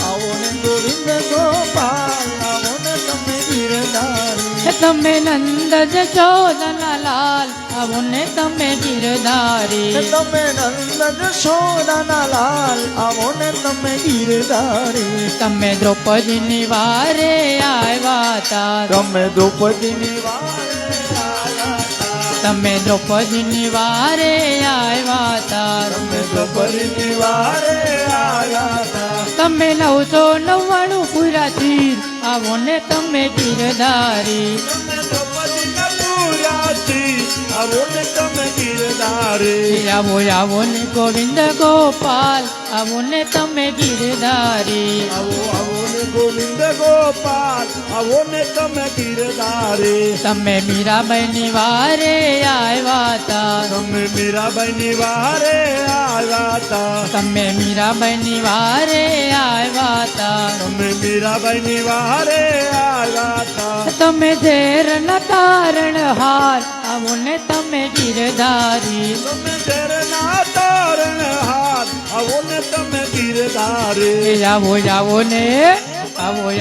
આવો ને ગોવિંદ ગોપાલ આવો ને તમે ગીરધારી તમે નંદ જશોદના લાલ આવો ને તમે ગીરધારી તમે નંદ જશોદાના લાલ આવો ને તમે ગીરધારી તમે દ્રૌપદીની વારે આવ્યા તા તમે દ્રૌપદીની વારે આવ્યા તા તમે દ્રૌપદીની વારે આવ્યા તા તમે દ્રૌપદીની વારે આવ્યા તા તમે 999 પૂરા તીર આવો ને તમે ગીરધારી તમે દ્રૌપદીના પૂરાથી આવો ને તમે ગીરધારી આવો ને ગોવિંદ ગોપાલ આવો ને તમે ગીરધારી આવો ને ગોવિંદ ગોપાલ આવો ને તમે ગીરધારી તમે મીરાબાઈની વારે આવ્યા તા તમે મીરાબાઈની વારે આવ્યા તા તમે મીરાબાઈની વારે આવ્યા તા તમે મીરાબાઈની વારે આવ્યા તા તમે ઝેરના તારણ હાર આવો ને તમે ગીરધારી તમે તેરના તારણ હાથ આવો ને તમે ગીરધારી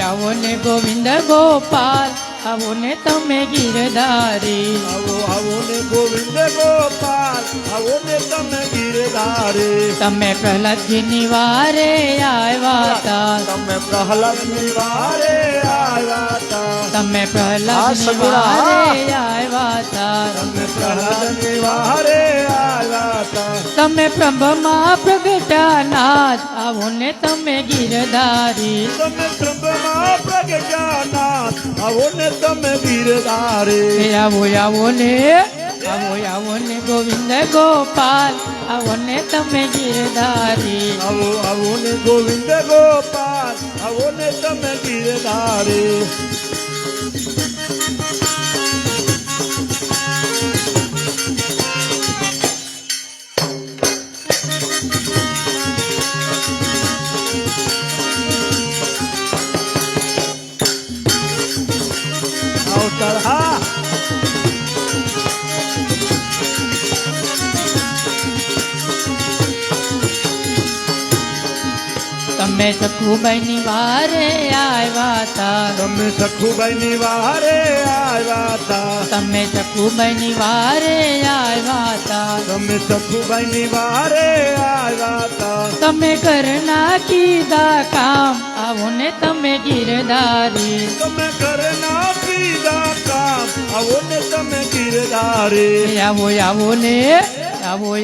આવો ને ગોવિંદ ગોપાલ આવો ને તમે ગીરધારી આવો ને ગોવિંદ ગોપાલ આવો ને તમે ગીરધારી તમે પ્રહલાદજીની વારે આવ્યા તા તમે પ્રહલાદની વારે આવ્યા તા તમે પ્રહલાદની વારે આવ્યા તા તમે પ્રહલાદની વારે આવ્યા તા તમે પ્રભમાં પ્રગટ્યા નાથ આવો ને તમે ગીરધારી તમે બ્રહ્મા પ્રગટ્યાનાથ આવો ને તમે ગીરધારી આવો ને ગોવિંદ ગોપાલ આવો ને તમે ગીરધારી આવો ને ગોવિંદ ગોપાલ આવો ને તમે ગીરધારી અવતાર હા તમે સખુબાઈની વારે આવ્યા તા તમે સખુબાઈની વારે આવ્યા તા તમે સખુબાઈની વારે આવ્યા તા તમે સખુબાઈની વારે આવ્યા તા તમે કરના કીધા કામ આવો ને તમે ગીરધારી તમે કરના કીધા કામ આવો ને તમે ગીરધારી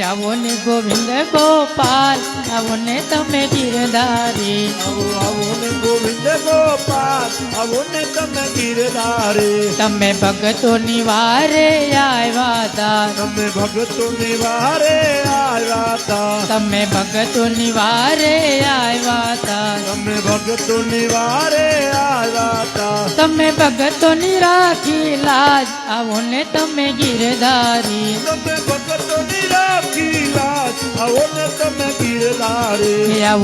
આવો ને ગોવિંદ ગોપાલ આવો ને તમે ગીરધારી આવો ને ગોવિંદ ગોપાલ આવો ને તમે ગીરધારી તમે ભગતોની વારે આવ્યા તા તમે ભગતોની વારે આવ્યા તા તમે ભગતોની વારે આવ્યા તા તમે ભગતોની વારે આવ્યા તા તમે ભગતોની રાખી લાજ આવો ને તમે ગીરધારી તમે ભગતોની રાખી લાજ આવો ને તમે ગીરધારી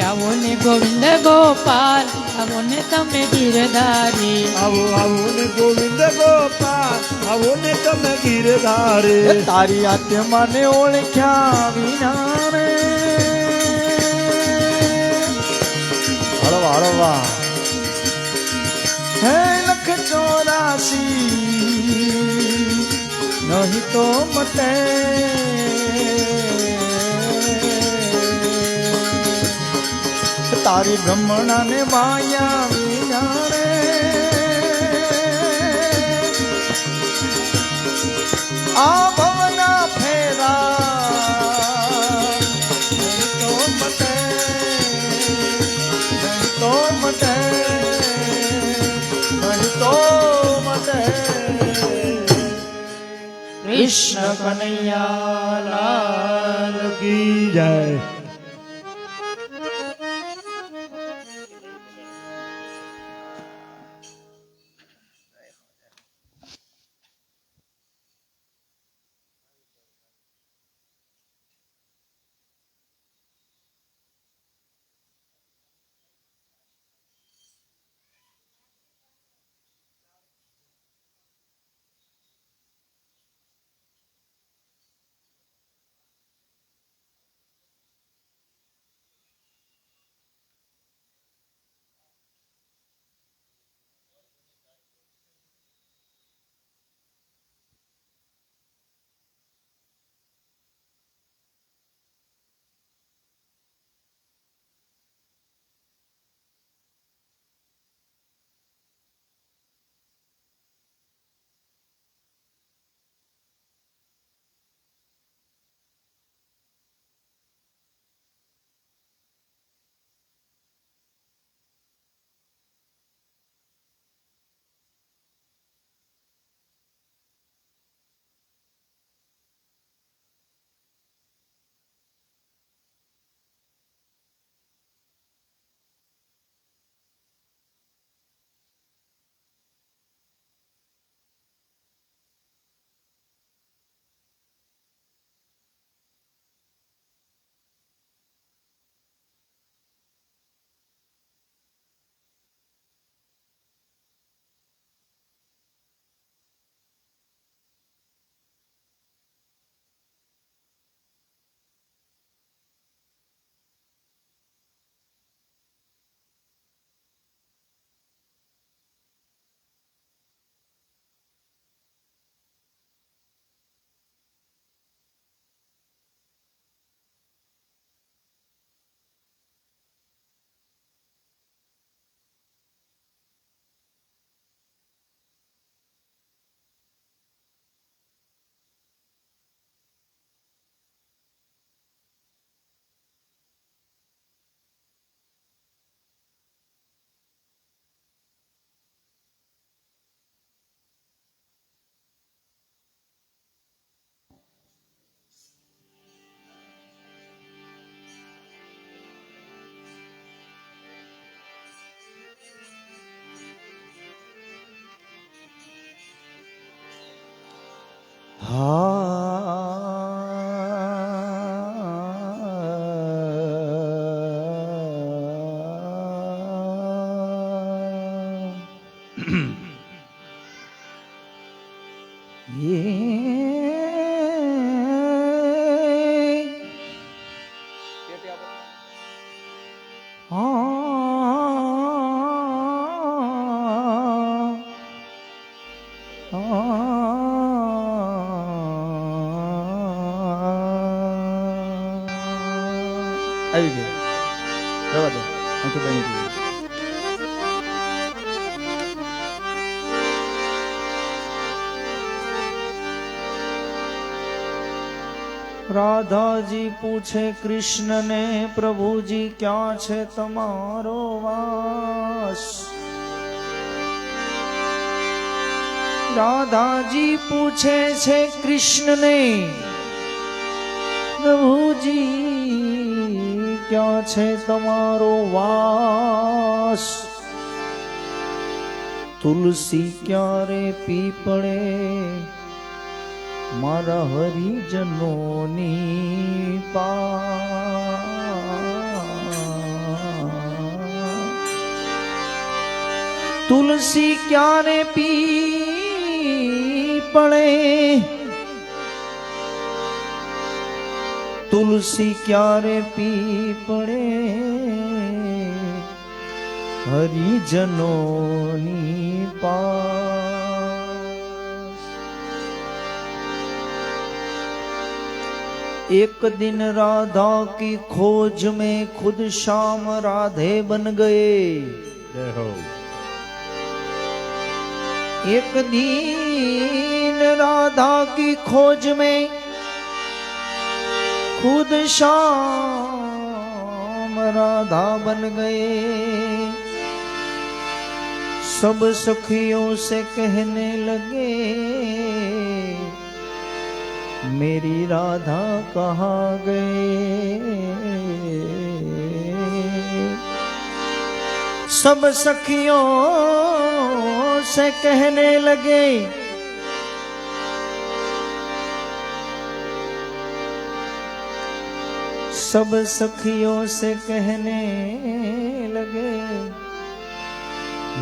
આવો ને ગોવિંદ ગોપાલ આવો ને તમે ગીરધારી આવો આવો ને ગોવિંદ ગોપાલ આવો ને તમે ગીરધારે તારી આત્માને ઓળખ્યા વિના રે હળવા હળવા હે લખ 84 નહીં તો મટે તારી બ્રહ્મણાને માયા વિના રે આ ભવના ફેરા તો મટે તો મટે તો મટે કૃષ્ણ કનૈયા લાલ કી જય આવી ગઈ જવા દો અહીંથી બની ગઈ રાધાજી પૂછે કૃષ્ણને પ્રભુજી ક્યાં છે તમારો વાસ રાધાજી પૂછે છે કૃષ્ણને પ્રભુજી ક્યાં છે તમારો વાસ તુલસી ક્યારે પીપળે મારા હરિજનોની तुलसी क्यारे पी पड़े, तुलसी क्यारे पी पड़े, हरिजनोनी पास। एक दिन राधा की खोज में खुद श्याम राधे बन गए। जय हो। एक दिन राधा की खोज में खुद श्याम राधा बन गए। सब सखियों से कहने लगे, मेरी राधा कहाँ गए। सब सखियों से कहने लगे, सब सखियों से कहने लगे,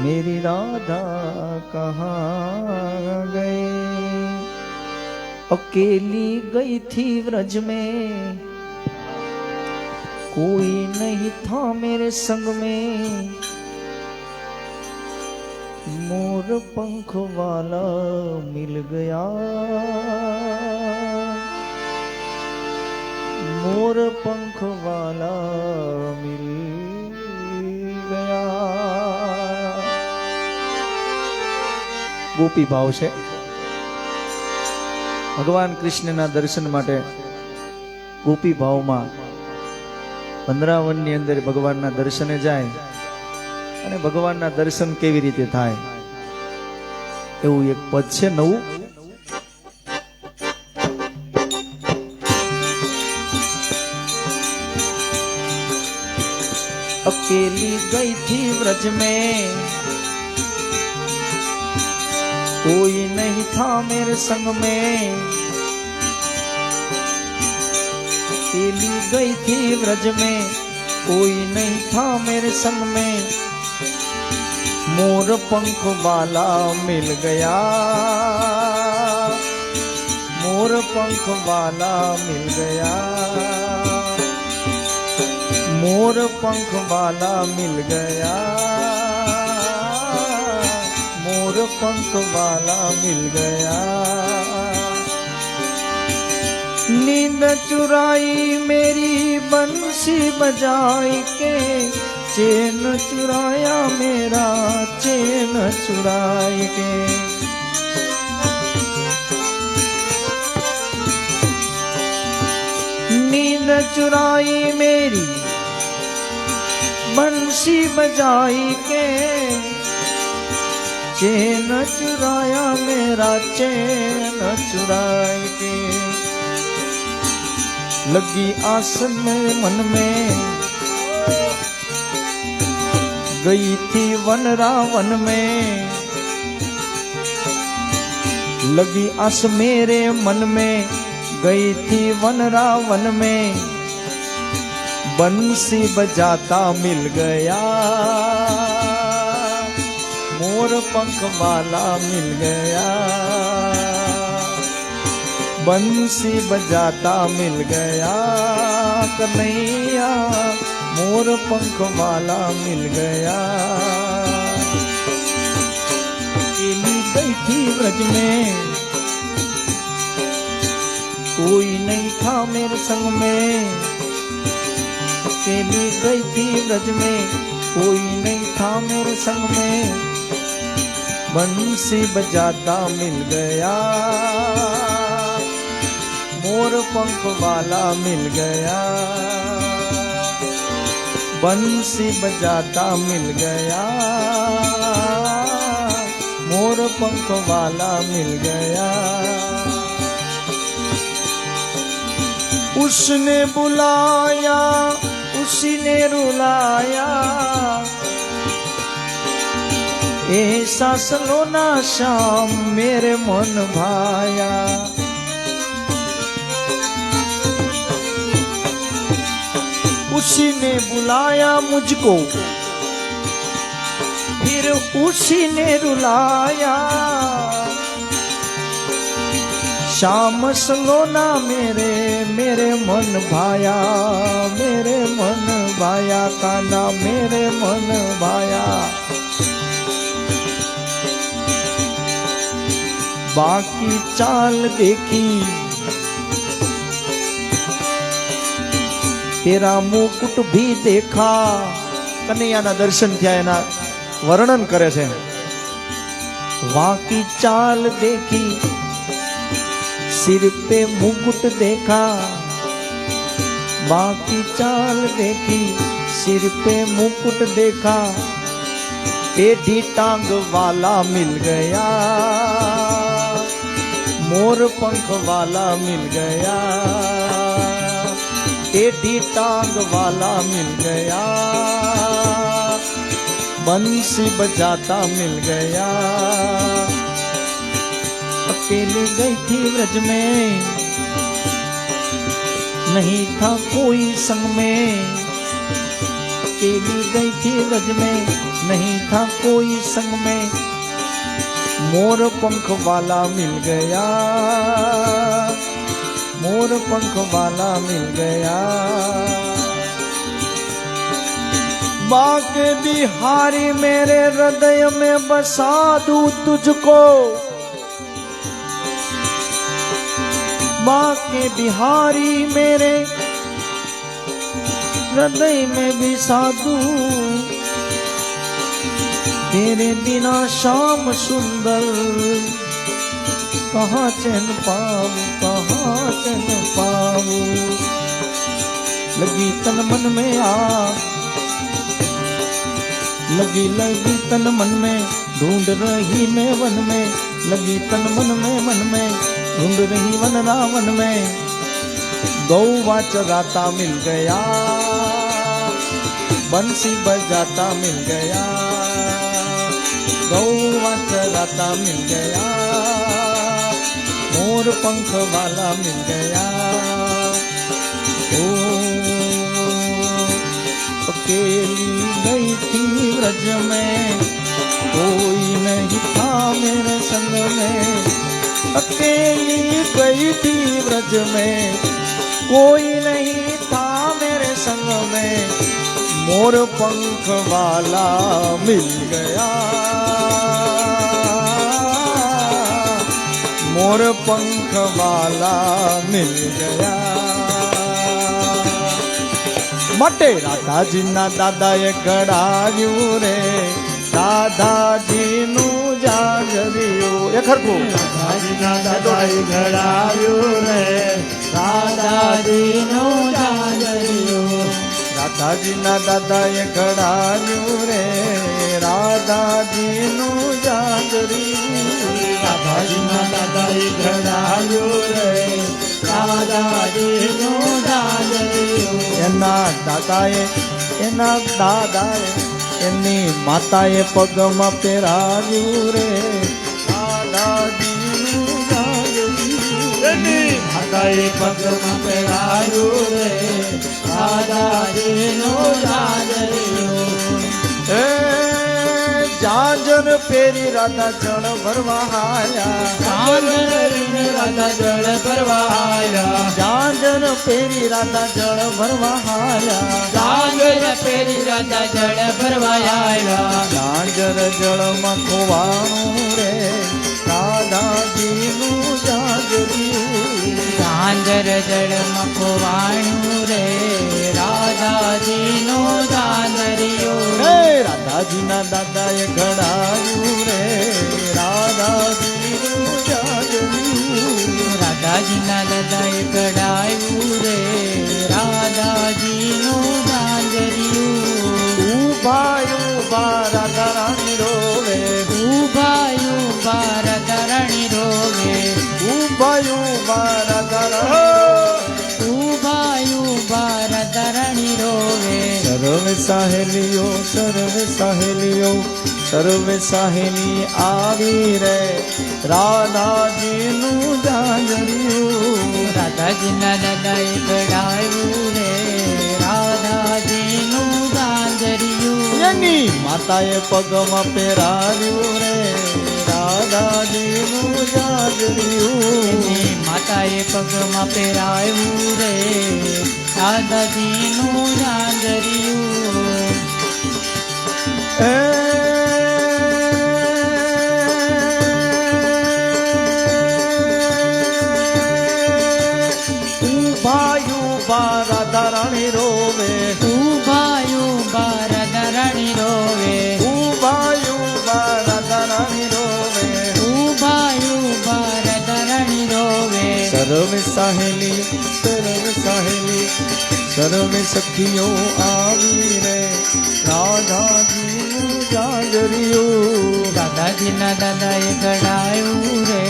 मेरी राधा कहाँ गए। अकेली गई थी व्रज में, कोई नहीं था मेरे संग में। मोर पंख वाला मिल गया, मोर पंख वाला मिल गया। गोपी भाव છે ભગવાન કૃષ્ણના દર્શન માટે ગોપી ભાવમાં વંદરાવનની અંદર ભગવાનના દર્શને જાય અને ભગવાનના દર્શન કેવી રીતે થાય એવું એક પદ છે નવું। अकेली गई थी व्रज में, कोई नहीं था मेरे संग में। अकेली गई थी व्रज में, कोई नहीं था मेरे संग में। मोर पंख वाला मिल गया, मोर पंख वाला मिल गया। मोर पंख वाला मिल गया, मोर पंख वाला मिल गया। नींद चुराई मेरी बंसी बजाई के, चैन चुराया मेरा चैन चुराई के। नींद चुराई मेरी बंसी बजाई के, चैन चुराया मेरा चैन चुराई के। लगी आस मेरे मन में, गई थी वन रावन में। लगी आस मेरे मन में, गई थी वन रावन में। बंसी बजाता मिल गया, मोर पंख वाला मिल गया। बंसी बजाता मिल गया कन्हैया, मोर पंख वाला मिल गया। अकेली गई थी व्रज में, कोई नहीं था मेरे संग में। अकेली गई थी व्रज में, कोई नहीं था मेरे संग में। बंसी बजाता मिल गया, मोर पंख वाला मिल गया। बंसी बजाता मिल गया, मोर पंख वाला मिल गया। उसने बुलाया उसी ने रुलाया, ऐसा सलोना श्याम मेरे मन भाया। उसी ने बुलाया मुझको, फिर उसी ने रुलाया। श्याम सलोना मेरे मेरे मन भाया, मेरे मन भाया कान्हा मेरे मन भाया। बाकी चाल देखी तेरा मुकुट भी देखा। कन्हैयाना दर्शन थया एना वर्णन करे छे। बाकी चाल देखी सिर पे मुकुट देखा। बाकी चाल देखी सिर पे मुकुट देखा। टेढ़ी टांग वाला मिल गया, मोर पंख वाला मिल गया। टेढ़ी टांग वाला मिल गया, बंसी बजाता मिल गया। अकेली गई थी व्रज में, नहीं था कोई संग में। अकेली गई थी व्रज में, नहीं था कोई संग में। मोर पंख वाला मिल गया, मोर पंख वाला मिल गया। बाके बिहारी मेरे हृदय में बसा दूं तुझको। बाके बिहारी मेरे हृदय में बसा दूं। तेरे बिना शाम सुंदर, कहाँ चैन पाऊं, कहाँ चैन पाऊं। लगी तन मन में आग, लगी लगी तन मन में, ढूंढ रही मैं वन में। लगी तन मन में ढूंढ रही वन रावन में। गौवा चराता मिल गया, बंसी बजाता मिल गया। गौवा चराता मिल गया, मोर पंख वाला मिल गया। ओ अकेली गई थी व्रज में, कोई नहीं था मेरे संग में। अकेली गई थी व्रज में, कोई नहीं था मेरे संग में। मोर पंख वाला मिल गया, मोर पंख वाला मिल गया। मटे राधाजी ना दादाए गड़ाव्યું रे, દાદાજી નું જાગર્યું એ ખરખું. દાદાજીના દાદાએ ઘડાવ્યું રે, દાદાજીનું જાગર્યું. રાધાજીના દાદાએ ઘડાવ્યું રે, રાધાજીનું જાગર્યું. દાદાજીના દાદાએ ઘડાવ્યું રે, દાદાજીનું જાગર્યું. એના દાદાએ એની માતાએ પગમાં પહેરાવ્યું રે, દાદાજીનું જાગર્યું. એની માતાએ પગમાં પહેરાવ્યું રે, દાદાજીનું જાગર્યું. એ જાજર પેરી રાધા જળ ભરવા આયા, રાધા જળ ભરવા આયા. જાજર પેરી રાધા જળ ભરવા આયા, સાગર પેરી રાધા જળ ભરવા આયા. જાજર જળમાં ખોવાણું રે, દાદાજીનું જાગર્યું. સાંજર જળમાં ખોવાણું રે, રાધાજીનું જાગર્યું. હે રાધાજીના દાદાએ ઘડાવ્યું રે, રાધાજીનું જાગર્યું. રાધાજીના દાદાએ કઢાવ્યું રે, રાધાજીનું જાગર્યું. ઉભા ઉભા રાધા રાણી રોવે, ઉભા ઉભા રાધારાણી રોવે. ઉભા ઉભા રાધા રાણી ઉભા ઉભા રાધારાણી રોવે. સર્વે સહેલીઓ સર્વે સહેલીઓ સર્વે સહેલી આવી રે, રાધાજીનું જાગર્યું. રાધાજીના દાદાએ કઢાવ્યું રે, રાધાજીનું જાગર્યું. એની માતાએ પગમાં પહેરાવ્યું રે રાધાજીનું જાજરિયું. એની માતાએ પગમાં પહેરાવ્યું રે દાદાજીનું જાંજરિયું. ઉભા રાધા રાણી રોવે, ઉભા રાધા રાણી રોવે, ઉભા રાધા રાણી રોવે, ઉભા રાધા રાણી રોવે. સર્વે સાહેલી સર્વે સખીઓ આવી રે રાધાજીનું જાજરિયું. દાદાજીના દાદાએ ઘડાયું રે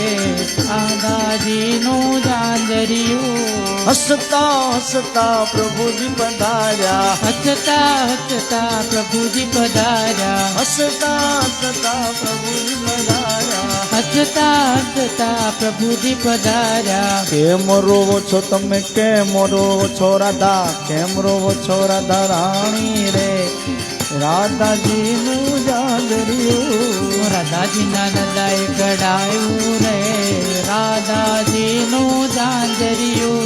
દાદાજીનું જાંજરિયું. હસતા હસતા પ્રભુજી પધાર્યા, હસતા હસતા પ્રભુજી પધાર્યા, હસતા હસતા પ્રભુજી પધાર્યા. હસતા હસતા પ્રભુજી પધાર્યા. કેમ રોવો છો તમે, કેમ રોવો છો રાધા, કેમ રોવો છો રાધા રાણી રે રાધાજીનું જાજરિયું. રાધાજીના દાદાએ ઘડાયું રે રાધાજીનું જાંજરિયું.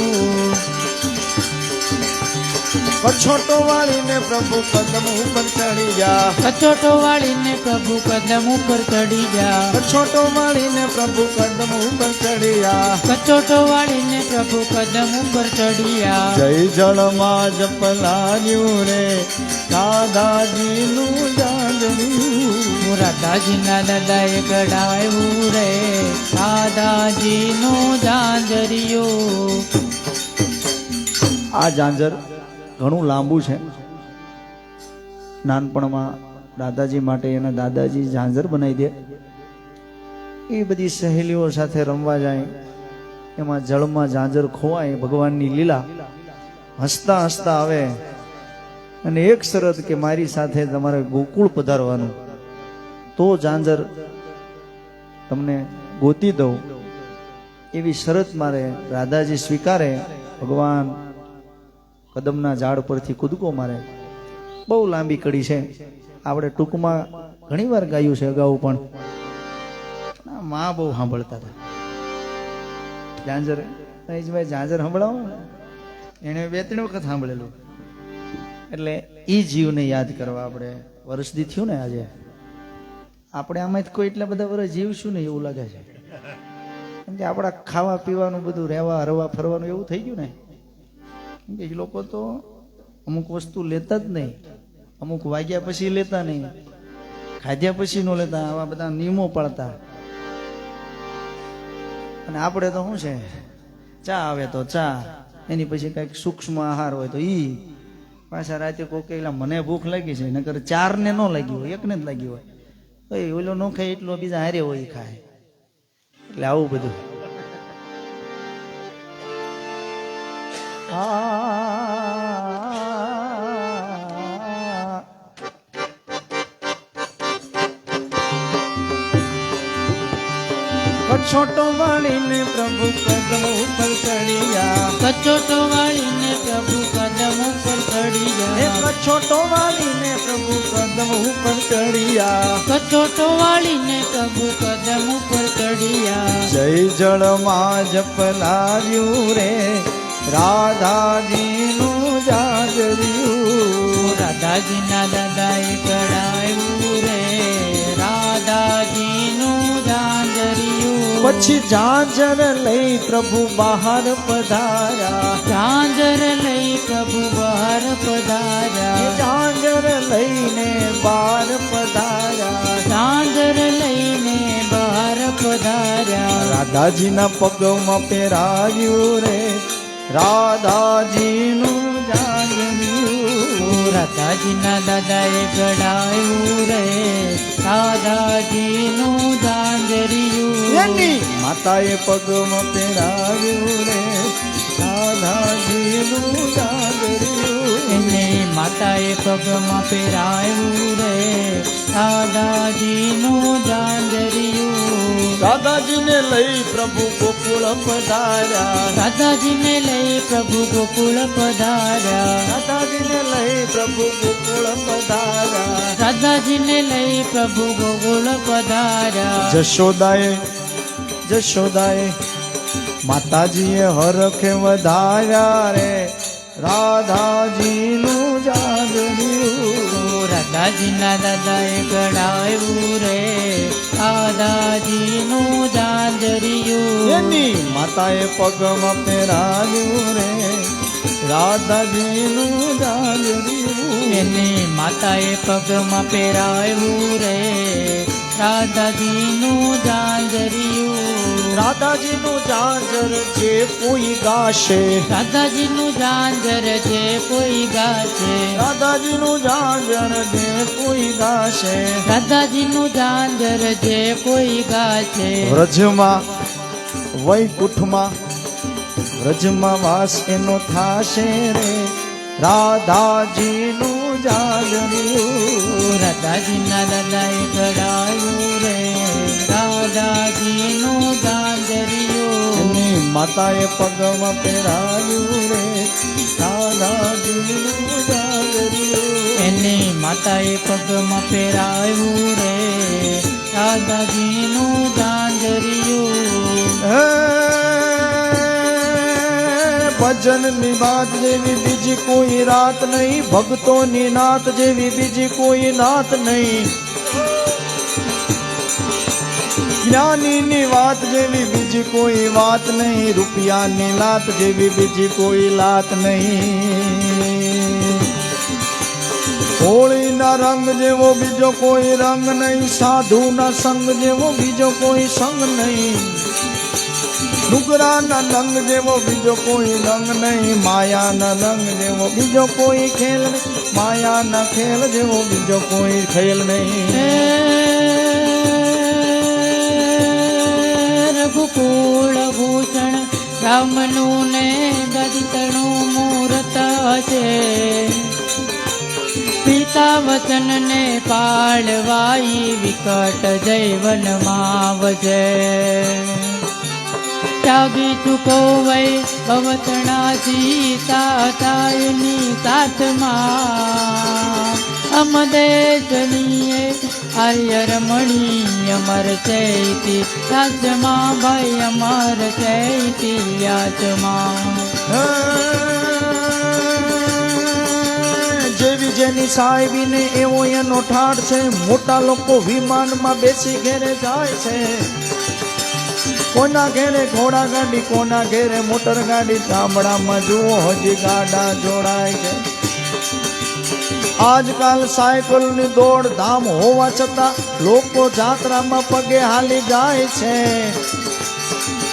કછોટો વાળીને પ્રભુ કદમ ઉપર ચડી જા, કચોટો વાળીને પ્રભુ કદમ ઉપર ચડી જા, કછોટો વાળીને પ્રભુ કદમ ઉપર ચડી જા. કચોટો વાળીને પ્રભુ કદમ ઉપર ચડિયા. જય જળમાં જપલાયું રે દાદાજીનું જાજરિયું. રાધાજીના દાદાએ ઘડાયું રે દાદાજીનું જાંજરિયું. આ ઝાંઝર ઘણું લાંબુ છે. નાનપણમાં દાદાજી માટે એના દાદાજી ઝાંઝર બનાવી દે. એ બધી સહેલીઓ સાથે રમવા જાય, એમાં જળમાં ઝાંઝર ખોવાય, ભગવાનની લીલા. હસતા હસતા આવે અને એક શરત કે મારી સાથે તમારે ગોકુળ પધારવાનું, તો ઝાંઝર તમને ગોતી દઉં. એવી શરત મારે રાધાજી સ્વીકારે. ભગવાન કદમના ઝાડ પરથી કૂદકો મારે. બહુ લાંબી કડી છે, આપણે ટૂંકમાં ઘણી વાર ગાયું છે અગાઉ, પણ માં બહુ સાંભળતા હતા. ઝાંઝર ભાઈ ઝાંઝર સંભળાવો ને, એને 2-3 વખત સાંભળેલું. એટલે એ જીવને યાદ કરવા આપણે વર્ષથી થયું ને આજે. આપણે આમાં કોઈ એટલા બધા વર્ષ જીવશું ને એવું લાગે છે, કેમ કે આપણા ખાવા પીવાનું બધું, રહેવા હરવા ફરવાનું એવું થઈ ગયું ને. કેમ કે એ લોકો તો અમુક વસ્તુ લેતા જ નહીં, અમુક વાગ્યા પછી લેતા નહીં, ખાધ્યા પછી ન લેતા, આવા બધા નિયમો પાળતા. અને આપણે તો શું છે, ચા આવે તો ચા, એની પછી કંઈક સૂક્ષ્મ આહાર હોય તો ઈ પાછા રાતે કોઈ મને ભૂખ લાગી છે, નકર 4 ને ન લાગી હોય, 1 ને જ લાગી હોય, તો ઓલો ન ખાય એટલો બીજા હારે હોય ખાય. એટલે આવું બધું. કછોટો વાળીને પ્રભુ કદમ ઉપર ચડિયા, કચોટો વાળીને પ્રભુ કદમ ઉપર ચડિયા. કછોટો વાળીને પ્રભુ કદમ ઉપર ચડિયા. કચોટો વાળીને પ્રભુ કદમ ઉપર ચડિયા. જય જળમાં જપલાવ્યું રે રાધાજીનું જાજરિયું. રાધાજીના દાદાએ ઘડાયું રે રાધાજીનું જાંજરિયું. પછી ઝાંઝર લઈ પ્રભુ બહાર પધાર્યા, ઝાંઝર લઈ પ્રભુ બહાર પધાર્યા. ઝાંઝર લઈને બહાર પધાર્યા. ઝાંઝર લઈને બહાર પધાર્યા. રાધાજીના પગમાં પહેરાવ્યું રે રાધાજીનું જાજરિયું. રાધાજીના દાદાએ ઘડાયું રે રાધાજીનું જાંજરિયું. એની માતાએ પગમાં પહેરાવ્યું રે રાધાજીનું જાગર્યું એને માતાએ પગમાં પહેરાવ્યું રે રાધાજીનું જાંજરિયું રાધાજીને લઈ પ્રભુ ગોકુળ પધાર્યા રાધાજીને લઈ પ્રભુ ગોકુળ પધાર્યા રાધાજીને લઈ પ્રભુ ગોકુળ પધાર્યા રાધાજીને લઈ પ્રભુ ગોકુળ પધાર્યા જશોદાએ માતાજીએ હરખે વધાર્યા રે રાધાજીનું જાગર્યું રાધાજીના દાદાએ ગળાવ્યું રે રાધાજીનું જાંજરિયું એની માતાએ પગમાં પહેરાવ્યું રે રાધાજીનું જાગર્યું એની માતાએ પગમાં પહેરાવ્યું રે રાધાજીનું જાંજરિયું રાધાજીનું જાજર જે કોઈ ગાશે રાધાજીનું જાંજર જે કોઈ ગાશે રાધાજીનું જાજર જે કોઈ ગાશે રાધાજીનું જાંજર જે કોઈ ગાશે વ્રજમાં વૈકુંઠમાં વ્રજમાં વાસ એનો થાશે રે રાધાજીનું જાગર્યું રાધાજીના દાદાએ ગળાવ્યું રે રાધાજીનું જાંજરિયું એની માતાએ પગમાં પહેરાવ્યું રે રાધાજીનું જાગર્યું એની માતાએ પગમાં પહેરાવ્યું રે રાધાજીનું જાંજરિયું ભજનની વાત જેવી બીજી કોઈ રાત નહીં ભક્તોની નાત જેવી બીજી કોઈ નાત નહીં જ્ઞાનીની વાત જેવી બીજી કોઈ વાત નહીં રૂપિયાની લાત જેવી બીજી કોઈ લાત નહીં હોળીના રંગ જેવો બીજો કોઈ રંગ નહીં સાધુના સંગ જેવો બીજો કોઈ સંગ નહીં ડુગરાના રંગ જેવો બીજો કોઈ રંગ નહીં માયાના રંગ જેવો બીજો કોઈ ખેલ નહીં માયાના ખેલ જેવો બીજો કોઈ ખેલ નહીં રઘુકુળ ભૂષણ રામનું ને દદિતનું મૂર્ત છે પિતા વચન ને પાળવાઈ વિકટ જૈવનમાં વજે ત્યાગી ચૂકો વૈ ભવતણા સીતા તાયની સાથમાં અમદેશનીએ આર્ય રમણી અમર ચૈતી રાજમાં ભાઈ અમર ચૈતી યાચમાં જેવી જેની સાહેબી ને એવો એનો ઠાઠ છે મોટા લોકો વિમાનમાં બેસી ઘેરે જાય છે કોના ઘેરે ઘોડા ગાડી કોના ઘેરે મોટર ગાડી ગામડામાં જુઓ હજી ગાડા જોડાય છે આજકાલ સાયકલ ની દોડ ધામ હોવા છતાં લોકો જાત્રામાં પગે હાલી જાય છે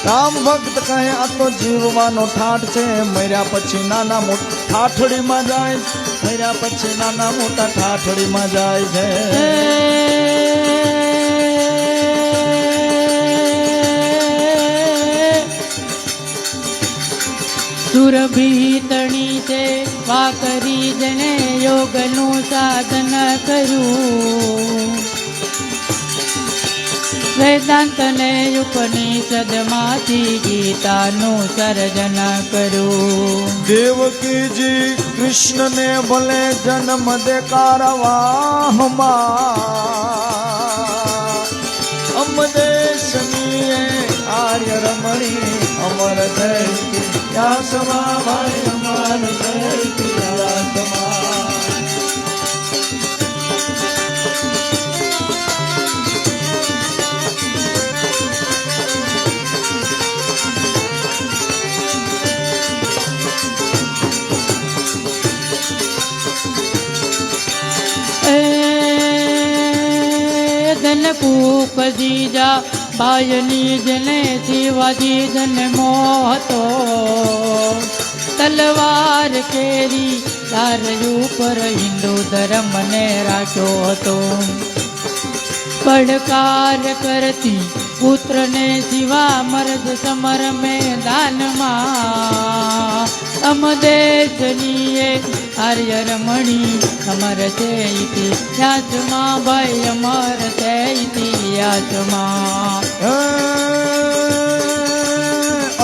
રામ ભક્ત કહે આ તો જીવવાનો ઠાઠ છે મર્યા પછી નાના મોટા ઠાઠડીમાં જાય મર્યા પછી નાના મોટા ઠાઠડીમાં જાય છે સુરભી તણી છે વાકરી જને યોગનું સાધન કર્યું વેદાંત ને ઉપનિષદમાંથી ગીતાનું સર્જન કર્યું દેવકીજી કૃષ્ણ ને ભલે જન્મ દે કારવાહમાં અમદેશનીએ આર્ય રમણી અમર જયતી યાસમા ભાઈ અમર જયતી યાસમા કૂપ જીજા બાયની જને શિવાજી જન મોહતો તલવાર કેરી તાર ઉપર હિન્દુ ધર્મ ને રાખ્યો હતો પડકાર કરતી પુત્ર ને શિવા મરદ સમર મેદાનમાં અમદેશની આર્ય રમણી અમર છે ઇતિહાસમાં ભાઈ અમર છે ઇતિહાસમાં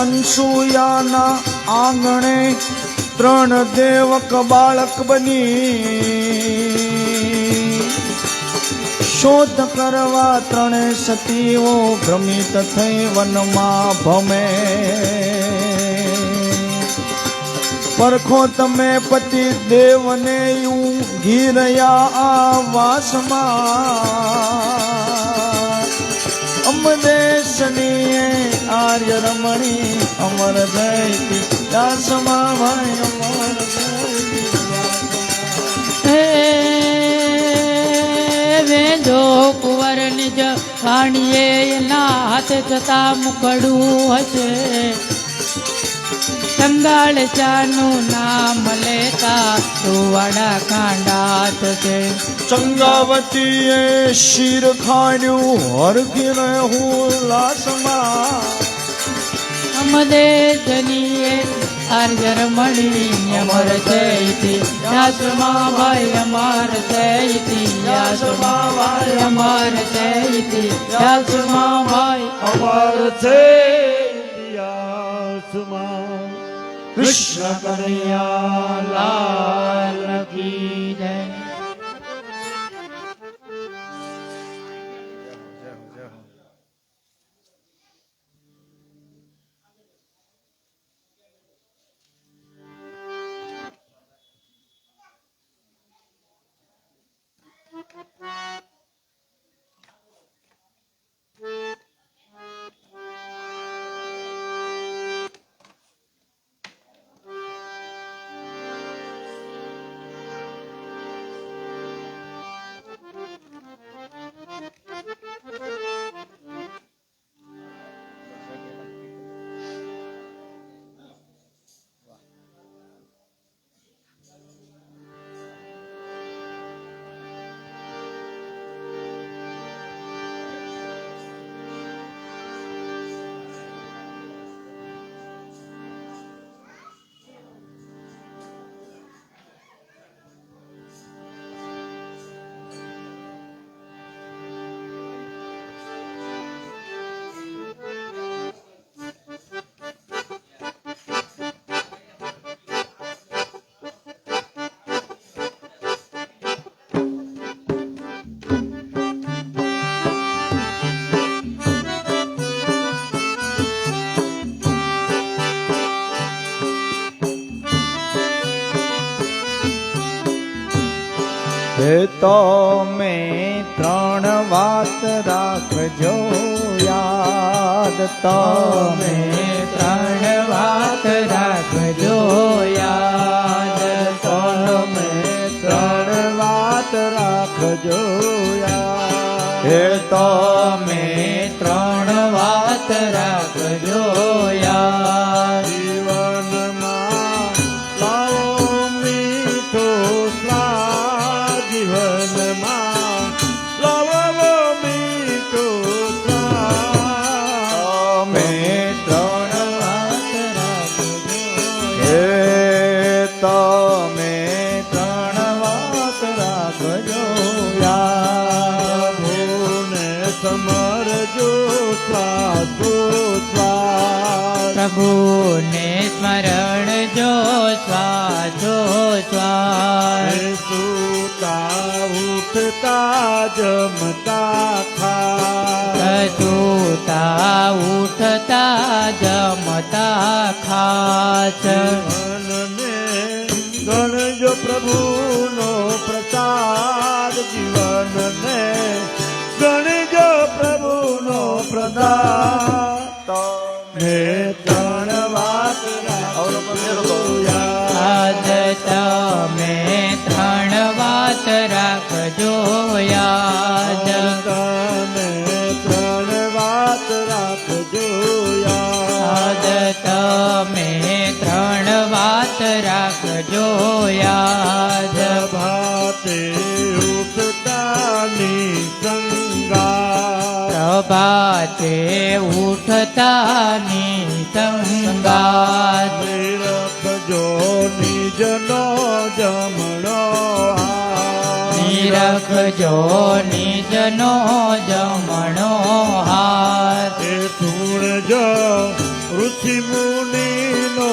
અનસુયાના આંગણે 3 દેવક બાળક બની શોધ કરવા 3 સતીઓ ભ્રમિત થઈ વનમાં ભમે પરખો તમે પતિ દેવને ઊંઘી રહ્યા આવાસમાં અમદેશની આર્ય રમણી અમર જયતી દાસમાં ભાઈ અમર વેંધો કુંવર નિજ વાણીએ એના હાથ જતા મુકડું હશે ચંગાળ ચાનું નામ લેતા સુવાડા કાંડા થશે ચંગાવતીએ શિર ખાડ્યું હરકી રહું લાસમાં અમદેશની આર્ય રમણી અમર છે ઇતિહાસમાં ભાઈ અમર છે ઇતિહાસમાં ભાઈ અમર છે ઇતિહાસમાં ભાઈ અમર છે ઇતિહાસમાં કૃષ્ણ કનૈયા લાલ કી જય તમે 3 વાત રાખજો યાદ તમે 3 વાત રાખજો યાદ તમે 3 વાત રાખજો યાદ તમે 3 વાત રાખજો યાદ જીવનમાં લાવો મીઠો સ્વાદ જીવનમાં લાવો મીઠો સ્વાદ તમે 3 વાત રાખજો હે તમે 3 વાત રાખજો યાદ પ્રભુને સમરજો સ્વાદો સ્વાદ પ્રભુને સ્મરણ જો સ્વાજો સ્વાદ સુતા ઉઠતા જમતા ખા સૂતા ઉઠતા જમતા ખાસ જીવનને ગણજો પ્રભુનો પ્રસાદ જીવનને ગણજો પ્રભુનો પ્રસાદ તમે 3 વાત રાખજો યાદ તમે 3 વાત રાખજો યાદ તમે 3 વાત રાખજો યાદ તમે 3 વાત રાખજો યાદ ભાતે ઉઠતાની સંગા પ્રભાતે ઉઠતાની સંગાત રખજો નિજનો જમણો હાથ. નિરખજો નિજનો જમણો હાથ એ સુણજો ઋષિ મુનિનો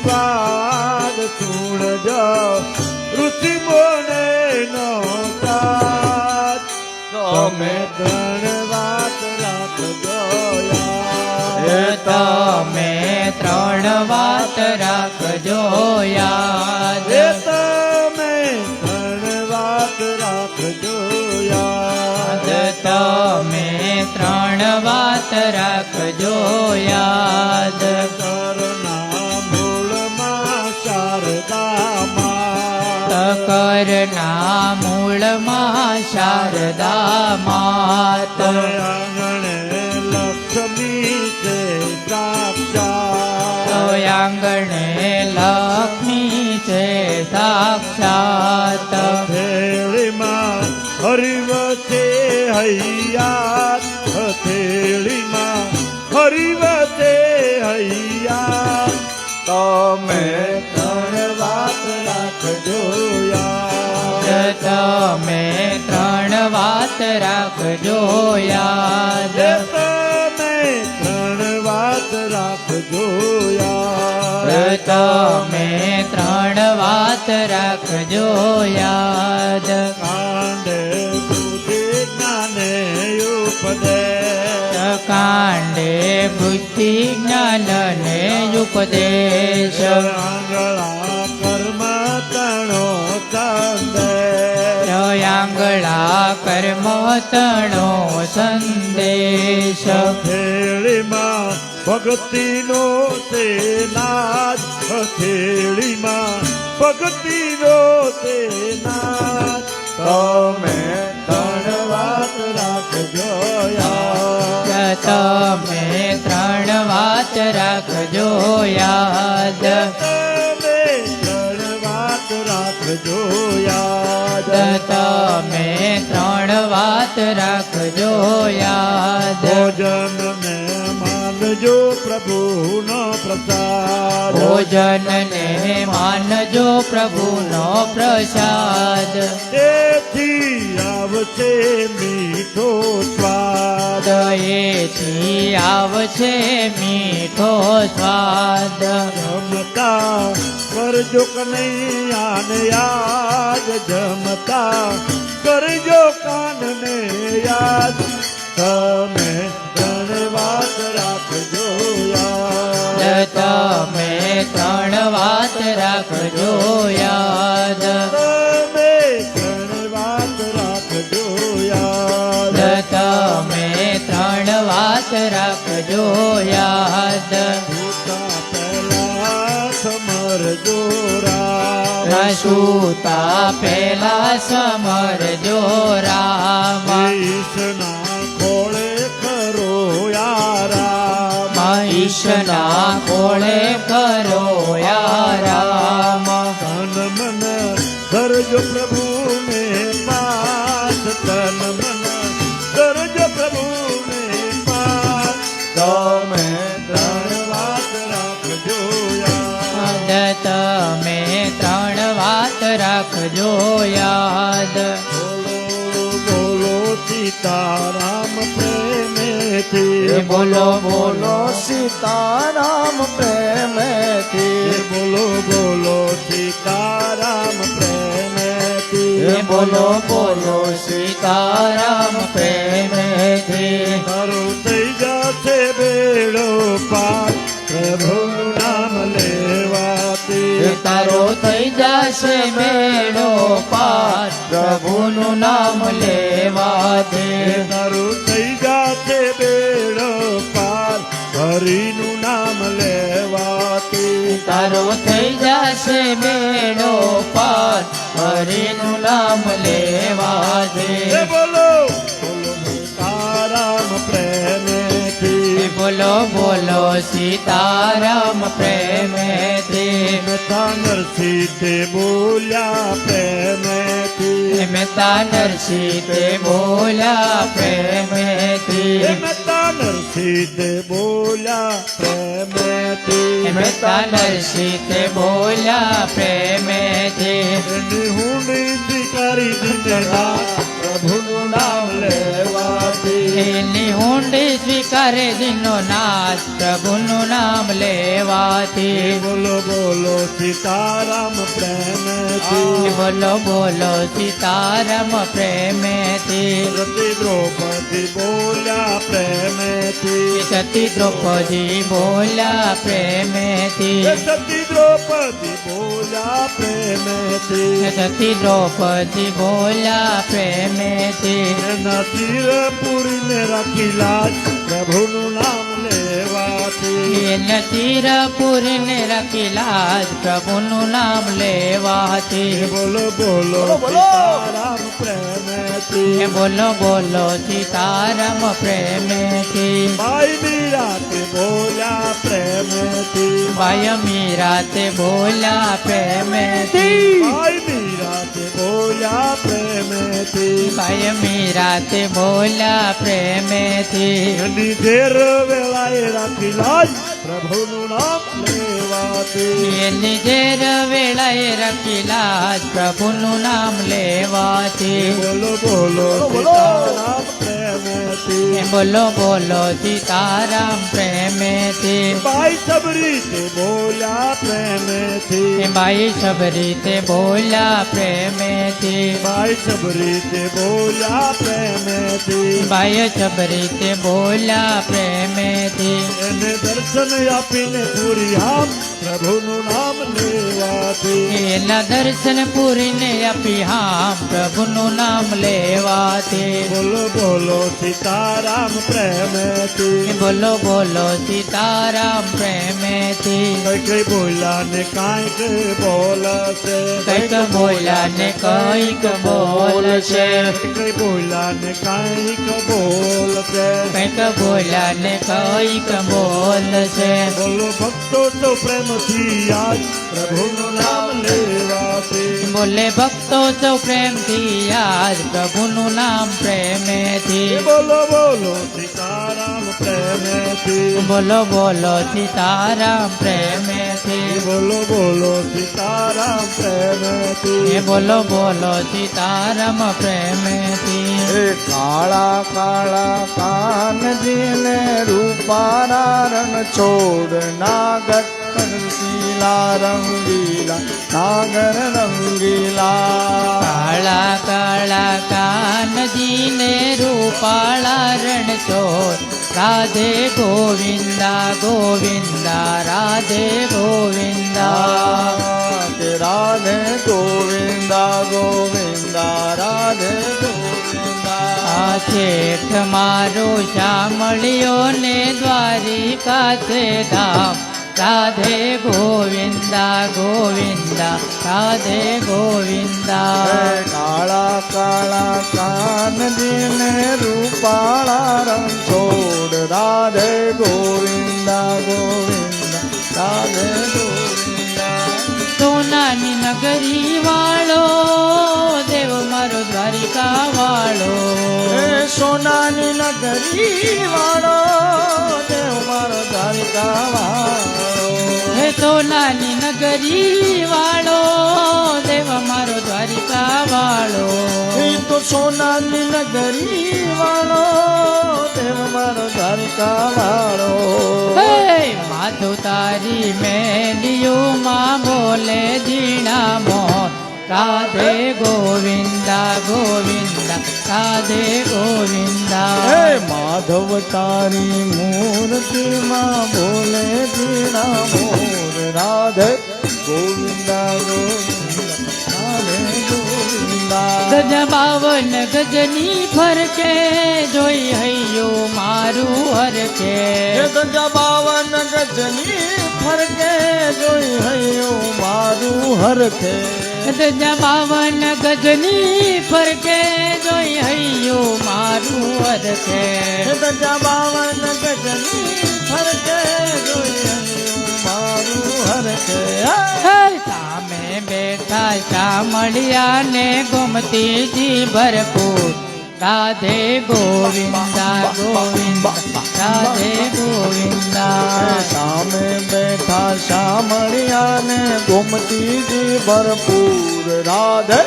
સ્વાદ. સુણજો ઋષિ મુનિનો સ્વાદ. તમે ત્રણ વાત રાખજો યાદ. તમે ત્રણ વાત રાખજો યાદ એ તમે ત્રણ વાત રાખજો યાદ. તમે ત્રણ વાત રાખજો યાદ કરના મૂળમાં શારદા મા. કરના મૂળમાં શારદા માત આંગણે લક્ષ્મી છે સાક્ષાત. આંગણે લક્ષ્મી છે સાક્ષાત હથેળીમાં હરિવસે હૈયાત. હથેળીમાં હરિવસે હૈયાત. તમે ત્રણ વાત રાખજો યાદ. તમે ત્રણ વાત રાખજો યાદ તમે ત્રણ વાત રાખજો યાદ. તમે ત્રણ વાત રાખજો યાદ કાંડે બુદ્ધિ જ્ઞાને ઉપદેશ. કાંડે બુદ્ધિ જ્ઞાન ને ઉપદેશ આંગળા કર્મ તણો સંદેશ. આંગળા કર્મ તણો સંદેશ હથેળીમાં ભક્તિનો તે નાદ. હથેળીમાં ભક્તિનો તે નાદ. તમે ત્રણ વાત રાખજો યાદ. તમે ત્રણ વાત રાખજો યાદ તમે ત્રણ વાત રાખજો યાદ. તમે ત્રણ વાત રાખજો યાદ ભોજન ને માનજો પ્રભુનો પ્રસાદ. ભોજન ને માનજો પ્રભુનો પ્રસાદ તેથી આવશે મીઠો સ્વાદ. એથી આવશે મીઠો સ્વાદ જમતા કરજો કનૈયાને યાદ. જમતા કરજો કાનને યાદ. તમે ત્રણ વાત રાખજો યાદ. તમે ત્રણ વાત રાખજો યાદ તમે ત્રણ વાત રાખજો યાદ. તમે ત્રણ વાત રાખજો યાદ ભૂતા પહેલા સમરજો રામ. સૂતા પેલા સમરજો રામ ઈશના ખોળે ખરો યારામ. ઈશના કોળે કરો યારામ તન મન ધરજો પ્રભુને પાસ. તન મન ધરજો પ્રભુને પાસ. તમે ત્રણ વાત રાખજો યાદ. તમે ત્રણ વાત રાખજો યાદ બોલો બોલો સીતારામ પ્રેમેથી. બોલો બોલો સીતારામ પ્રેમેથી. બોલો બોલો સીતારામ પ્રેમેથી. બોલો બોલો સીતારામ પ્રેમેથી તારું થઈ જશે બેડો પાર પ્રભુનું નામ લેવાથી. તારો થઈ જશે બેડો પાર પ્રભુનું નામ લેવા દે તારું થઈ જશે બેડો પાર હરિનું નામ લેવાથી. તારો થઈ જશે બેડો પાર હરિનું નામ લેવા દે બોલો બોલો સીતારામ પ્રેમે પ્રેમેથી બોલો બોલો સીતારામ પ્રેમેથી મહેતા નરસિંહ તે બોલ્યા પ્રેમેથી મહેતા નરસિંહ તે બોલ્યા પ્રેમેથી મહેતા નરસિંહ તે બોલ્યા પ્રેમેથી મહેતા નરસિંહ તે બોલ્યા પ્રેમેથી એની હુંડી સ્વીકારી દીધેલા પ્રભુનું નામ લેવાથી એની હુંડી સ્વીકારે દિનો નાથ પ્રભુનું નામ લેવાથી બોલો બોલો સીતારામ પ્રેમેથી બોલો બોલો સીતારામ પ્રેમેથી સતી દ્રૌપદી બોલ્યા પ્રેમેથી સતી દ્રૌપદી બોલ્યા પ્રેમેથી સતી દ્રૌપદી બોલ્યા પ્રેમેથી સતી દ્રૌપદી બોલ્યા પ્રેમેથી એના તીર પૂરીને રાખી લાજ પ્રભુનું નામ લેવાથી એને તીરપુરને રખીલા પ્રભુનું નામ લેવાથી બોલો બોલો સીતારામ પ્રેમેથી બોલો બોલો સીતારામ પ્રેમેથી ભાઈ મીરા તે બોલ્યા પ્રેમેથી ભાઈ મીરા તે બોલ્યા પ્રેમેથી ભાઈ મીરા તે બોલ્યા પ્રેમેથી ભાઈ મીરા તે બોલ્યા પ્રેમેથી એની દેર વેળાએ રાખી લાજ પ્રભુનું નામ લેવાથી એની જેર વેળાએ રખીલા પ્રભુનું નામ લેવાથી બોલો બોલો સીતારામ પ્રેમેથી બોલો બોલો સીતારામ પ્રેમેથી ભાઈ સબરી તે બોલ્યા પ્રેમેથી બાઈ સબરી તે બોલ્યા પ્રેમેથી ભાઈ સબરી તે બોલ્યા પ્રેમેથી બાઈ સબરી તે બોલ્યા પ્રેમેથી એને દર્શન આપીને પૂરી આમ પ્રભુનું નામ લેવાથી એના દર્શન પૂરીને આપી હામ પ્રભુનું નામ લેવાથી બોલો બોલો સીતારામ પ્રેમેથી બોલો બોલો સીતારામ પ્રેમેથી કઈ કઈ બોલ્યા ને કાંઈક બોલશે કઈક બોલ્યા ને કઈક બોલશે કઈ બોલ્યા ને કાંઈક બોલશે કઈક બોલ્યા ને કઈક બોલશે બોલો ભક્તો તો પ્રેમથી યાદ પ્રભુનું નામ લેવાથી બોલે ભક્તો સૌ પ્રેમથી યાદ પ્રભુનું નામ પ્રેમેથી બોલો બોલો સીતારામ પ્રેમેથી બોલો બોલો સીતારામ પ્રેમેથી બોલો બોલો સીતારામ પ્રેમેથી બોલો બોલો સીતારામ પ્રેમેથી એ કાળા કાળા કાનજીને રૂપારા રણ છોડ નાગર શીલા રંગીલા નાગર રંગીલા કાળા કાળા કાનજીને રૂપાળા રણછોડ રાધે ગોવિંદા ગોવિંદા રાધે ગોવિંદા કે રાધે ગોવિંદા ગોવિંદા રાધે ગોવિંદા આ શેઠ મારો શામળિયો ને દ્વારિકા છે ધામ રાધે ગોવિંદા ગોવિંદા રાધે ગોવિંદા કાળા કાળા કાનજીને રૂપાળા રંગ છોડ રાધે ગોવિંદા ગોવિંદા રાધે ગોવિંદા સોનાની નગરી વાળો દેવ મારો દ્વારિકા વાળો એ સોનાની નગરી વાળો દેવ મારો દ્વારિકા વાળો હે સોનાની નગરી વાળો દેવ મારો દ્વારિકા વાળો એ તો સોનાની નગરી વાળો દેવ મારો દ્વારિકા વાળો હે માધુ તારી મેલિયું માં બોલે જીણા મોન રાધે ગોવિંદા ગોવિંદા રાધે ગોવિંદા હે માધવ તારી મૂર્તિમાં બોલે જીણા મોર રાધે ગોવિંદા ગોવિંદા રાધે ગોવિંદા ગજ બાવન ગજની ફરકે જોઈ હૈયો મારું હરકે ગજા બાવન ગજની ફરકે જોઈ હૈયું મારું હરખે ધજા 52 ગજની ફરકે જોઈ હૈયું મારું હરખે ધજા 52 ગજની ફરકે જોઈ હૈયું મારું હરખે હે સામે બેઠા શામળિયા ને ગોમતીજી ભરપૂર રાધે ગોવિંદા ગોવિંદા રાધે ગોવિંદા સામે બેઠા શામળિયા ને ગોમતીજી ભરપૂર રાધે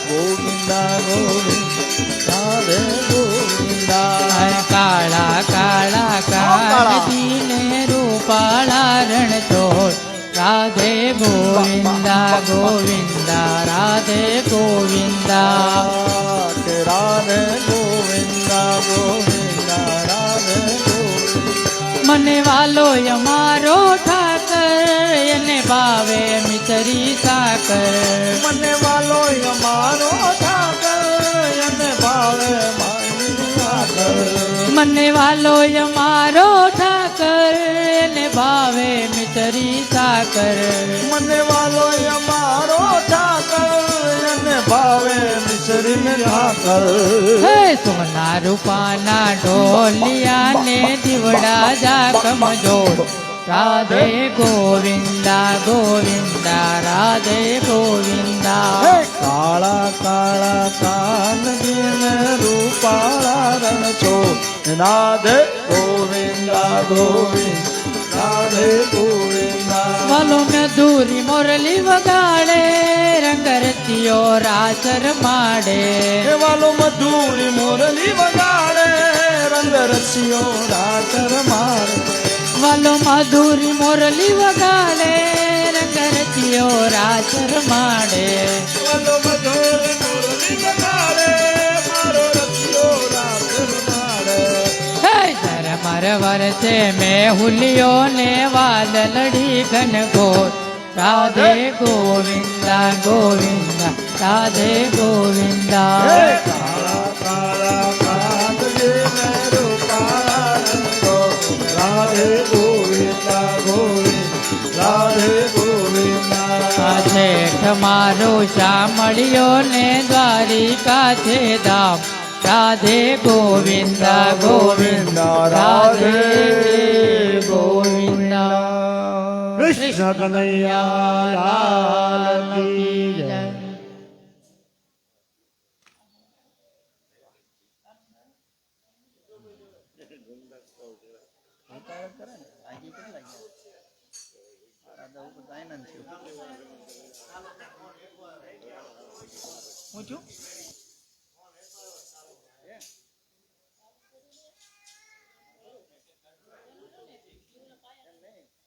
ગોવિંદા ગોવિંદા રાધે ગોવિંદા કાળા કાળા કાળજી ને રૂપાળા રણછોડ રાધે ગોવિંદા ગોવિંદા રાધે ગોવિંદા રાધે ગોવિંદા ગોવિંદા રાધે ગોવિંદા મને વાલો અમારો ઠાકર એને ભાવે મિતરી સાકર મને વાલો અમારો ઠાકર એને ભાવે મારી સાકર મને વાલો અમારો ઠાકર એને ભાવે મિતરી સાકર મને વાલો અમારો ઠાકર એને ભાવે મિસરીને ઠાકર હે સોના રૂપાના ઢોલિયા ને દીવડા જાકમ જોડ રાધે ગોવિંદા ગોવિંદા રાધે ગોવિંદા કાળા કાળા કાનજીને રૂપાળા રણછો રાધે ગોવિંદા ગોવિંદ રાધે ગોવિંદા વાલો મેં દૂરી મોરલી વગાડે રંગરતીઓ રાસર માડે વાલો મધુરી મોરલી વગાડે રંગ રસિયો રાતર મારે વાલો મધુરી મોરલી વગાડે રંગરતીઓ રાસર માડે વાલો મધુરી મોરલી વગાડે મારો રસિયો રાતર મારે હે ધરમર વરસે મેં હુલિયો ને વાદળડી ઘનઘોર રાધે ગોવિંદા ગોવિંદા રાધે ગોવિંદા કાળા કાળા કાનજીને રૂપાળા રણછો રાધે ગોવિંદા ગોવિંદ રાધે ગોવિંદા શેઠ મારો શામળિયો ને દ્વારિકા છે ધામ રાધે ગોવિંદા ગોવિંદા રાધે ગોવિંદા કૃષ્ણ કનૈયા લાલ કી જય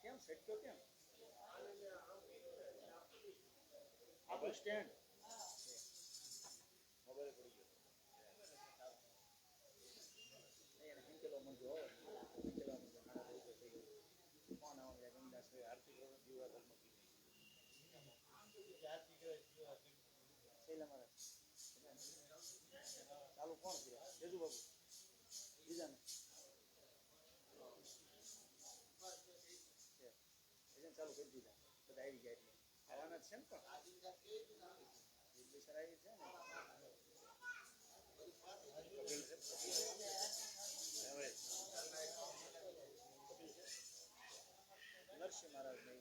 કેમ સટક્યો કેમ આપણું સ્ટેન્ડ મોબાઈલ પડી ગયો એને હિંકેલો મંજો હિંકેલા મંજો નાના રૂપે થઈ ગયો કોણ આવે ગંગા છે આરતી કરો જીવા ધર્મ છેલ્લા મારા ચાલુ કોણ કર્યા જેજુ બાબુ બીજાને ચાલુ કરી દીધા બધા આવી ગયા એટલે આવવાના જ છે ને પણ બિચારા આવી છે ને નરસિંહ મહારાજ ને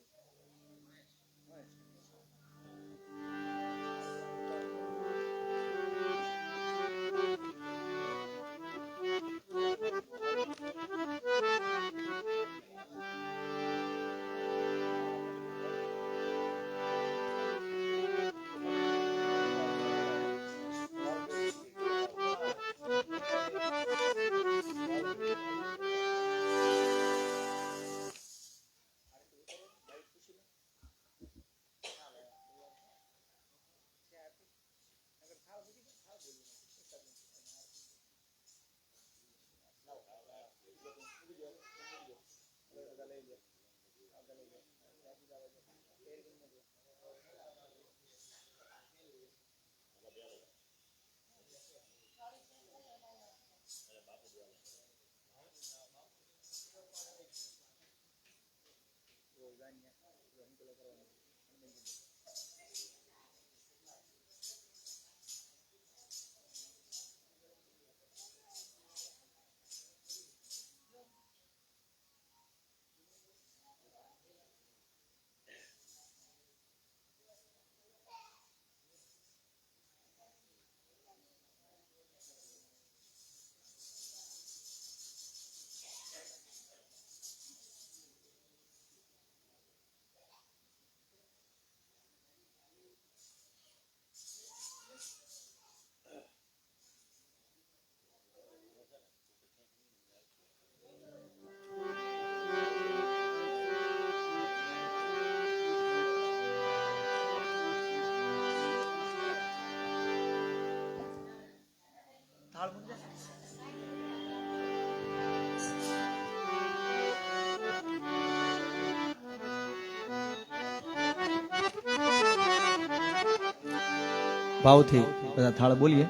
ભાવથી બધા થાળ બોલીએ,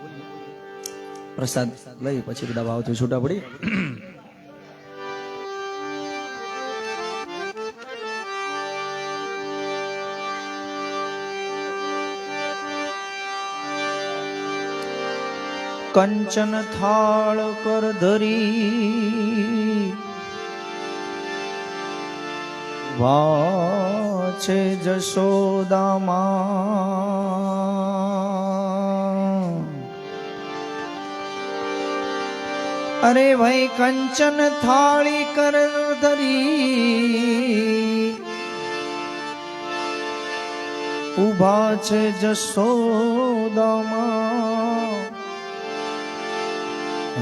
પ્રસાદ લઈ પછી બધા ભાવથી છૂટા પડી. કંચન થાળ કર ધરી વાછે જશોદામાં. અરે ભાઈ કંચન થાળી કર ધરી ઉભા છે જશોદામાં.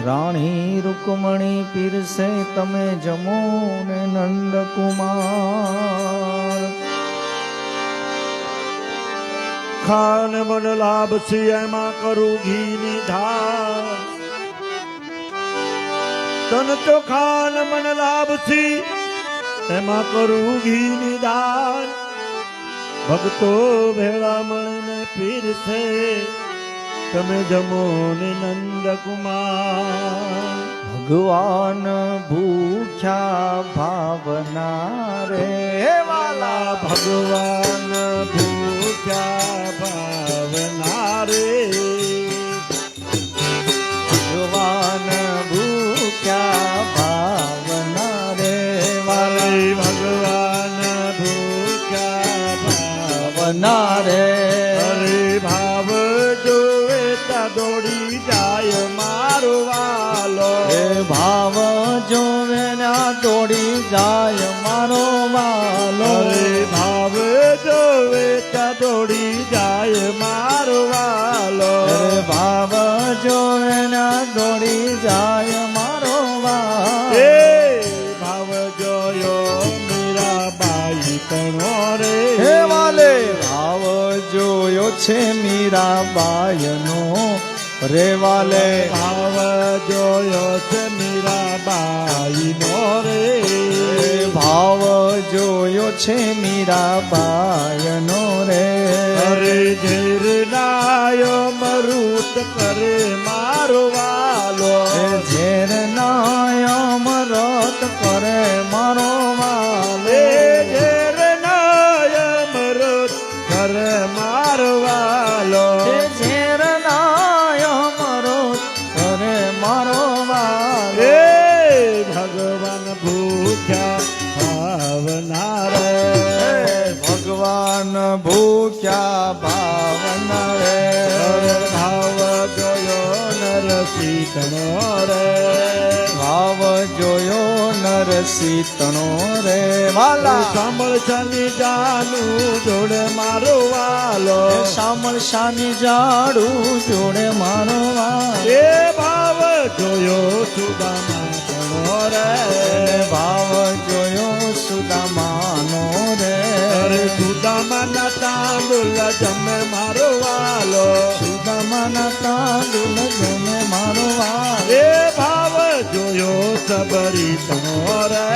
રાણી રૂકમણી પીરસે તમે જમો ને નંદકુમાર. ખાન મન લાભ છે એમાં કરું ઘીની ધાર. તન તો ખાન મન લાભ છે એમાં કરું ઘીની ધાર. ભક્તો ભેળા મળીને પીરસે તમે જમો ને નંદકુમાર. ભગવાન ભૂખ્યા ભાવના રે વાલા. ભગવાન ભૂખ્યા ભાવના રે. ભગવાન ભૂખ્યા ભાવના રે વાલા. ભગવાન ભૂખ્યા ભાવના રે. અરે ભાવ જોવે તા દોડી જાય મારો વાલો. એ ભાવ જોવે ના દોડી જાય મારો વાલો. અરે ભાવ જોવે તા દોડી જાય મારો વાલો. એ ભાવ જોવે ના દોડી જાય મારો વાલો. એ ભાવ જોયો મીરાબાઈ તણો રે. હે વાલે ભાવ જોયો છે મીરાબાઈનો રે વાલે. ભાવ જોયો છે મીરાબાઈ નો રે. ભાવ જોયો છે મીરાબાઈનો રે. અરે ઝેર નાયો મરુત કરે મારો વાલો. ઝેર નાયમ રત કરે મારો વાલે. ઝેર નાયો મરુત કરે મારો વાલો. ઝેર નાયમ રત કરે મારો વાલે. ભગવાન ભૂખ્યા ભાવના રે. ભગવાન ભૂખ્યા ભાવના રે. ભાવ જોયો નરસિંહનો રે. ભાવ જોયો નરસિંહનો રે વાલા. સાંભળ ચાલી જાનું જોડે મારો વાલો. શામળ શાની જાડું જોડે મારો વાલો. એ ભાવ જોયો સુદામા તણો રે. ભાવ જોયો સુદામાનો રે. અરે સુદામાના તાંડુલ જમે મારો વાલો. સુદામાના તાંડુલ જમે મારો વાલો. એ ભાવ જોયો સબરી તણો રે.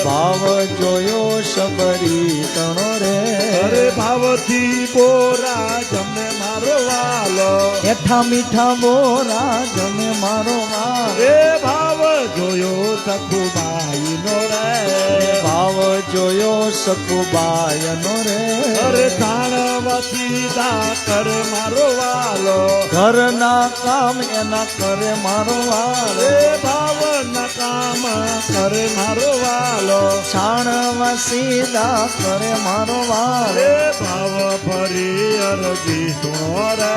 ભાવ જોયો શબરી તણો રે. અરે ભાવથી બોરા જમે મારો વાલો. એઠા મીઠા બોરા જમે મારો વાલો. એ ભાવ જોયો સખુબાઈ નો રે. ભાવ જોયો સકુબાયનો રે. અરે તાણવતી દા કર મારો વાલો. ઘરના કામ એના કરે મારો વાલો. એ ભાવ ના કામ કરે મારો વાલો. છાણવા સીધા કરે મારો વાલો. એ ભાવ ફરી અરજી સુણો રે.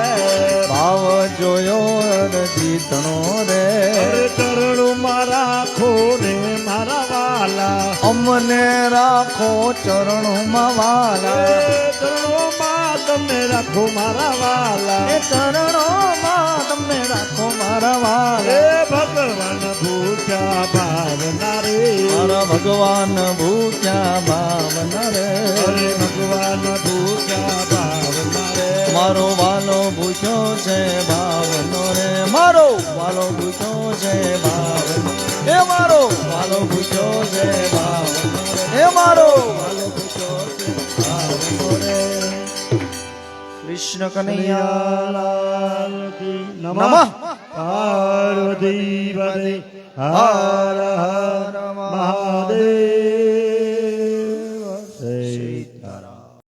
ભાવ જોયો અરજીતનો રે. અરે ચરણું મારા ખોને મારા વાલા. અમને રાખો ચરણોમાં વાલા. ચરણોમાં તમને રાખો મારા વાલા. એ ચરણોમાં તમને રાખો મારા વાલા. એ ભગવાન ભૂખ્યા ભાવના રે. મારા ભગવાન ભૂખ્યા ભાવના રે. અરે ભગવાન ભૂખ્યા ભાવના રે મારો વાલો ભૂખ્યો છે ભાવનો રે મારો વાલો ભૂખ્યો છે ભાવનો એ મારો વાલો ભૂખ્યો છે ભાવનો રે એ મારો વાલો ભૂખ્યો છે ભાવનો રે કૃષ્ણ કનૈયા લાલ કી નમઃ પાર્વતી પદે હર હર મહાદેવ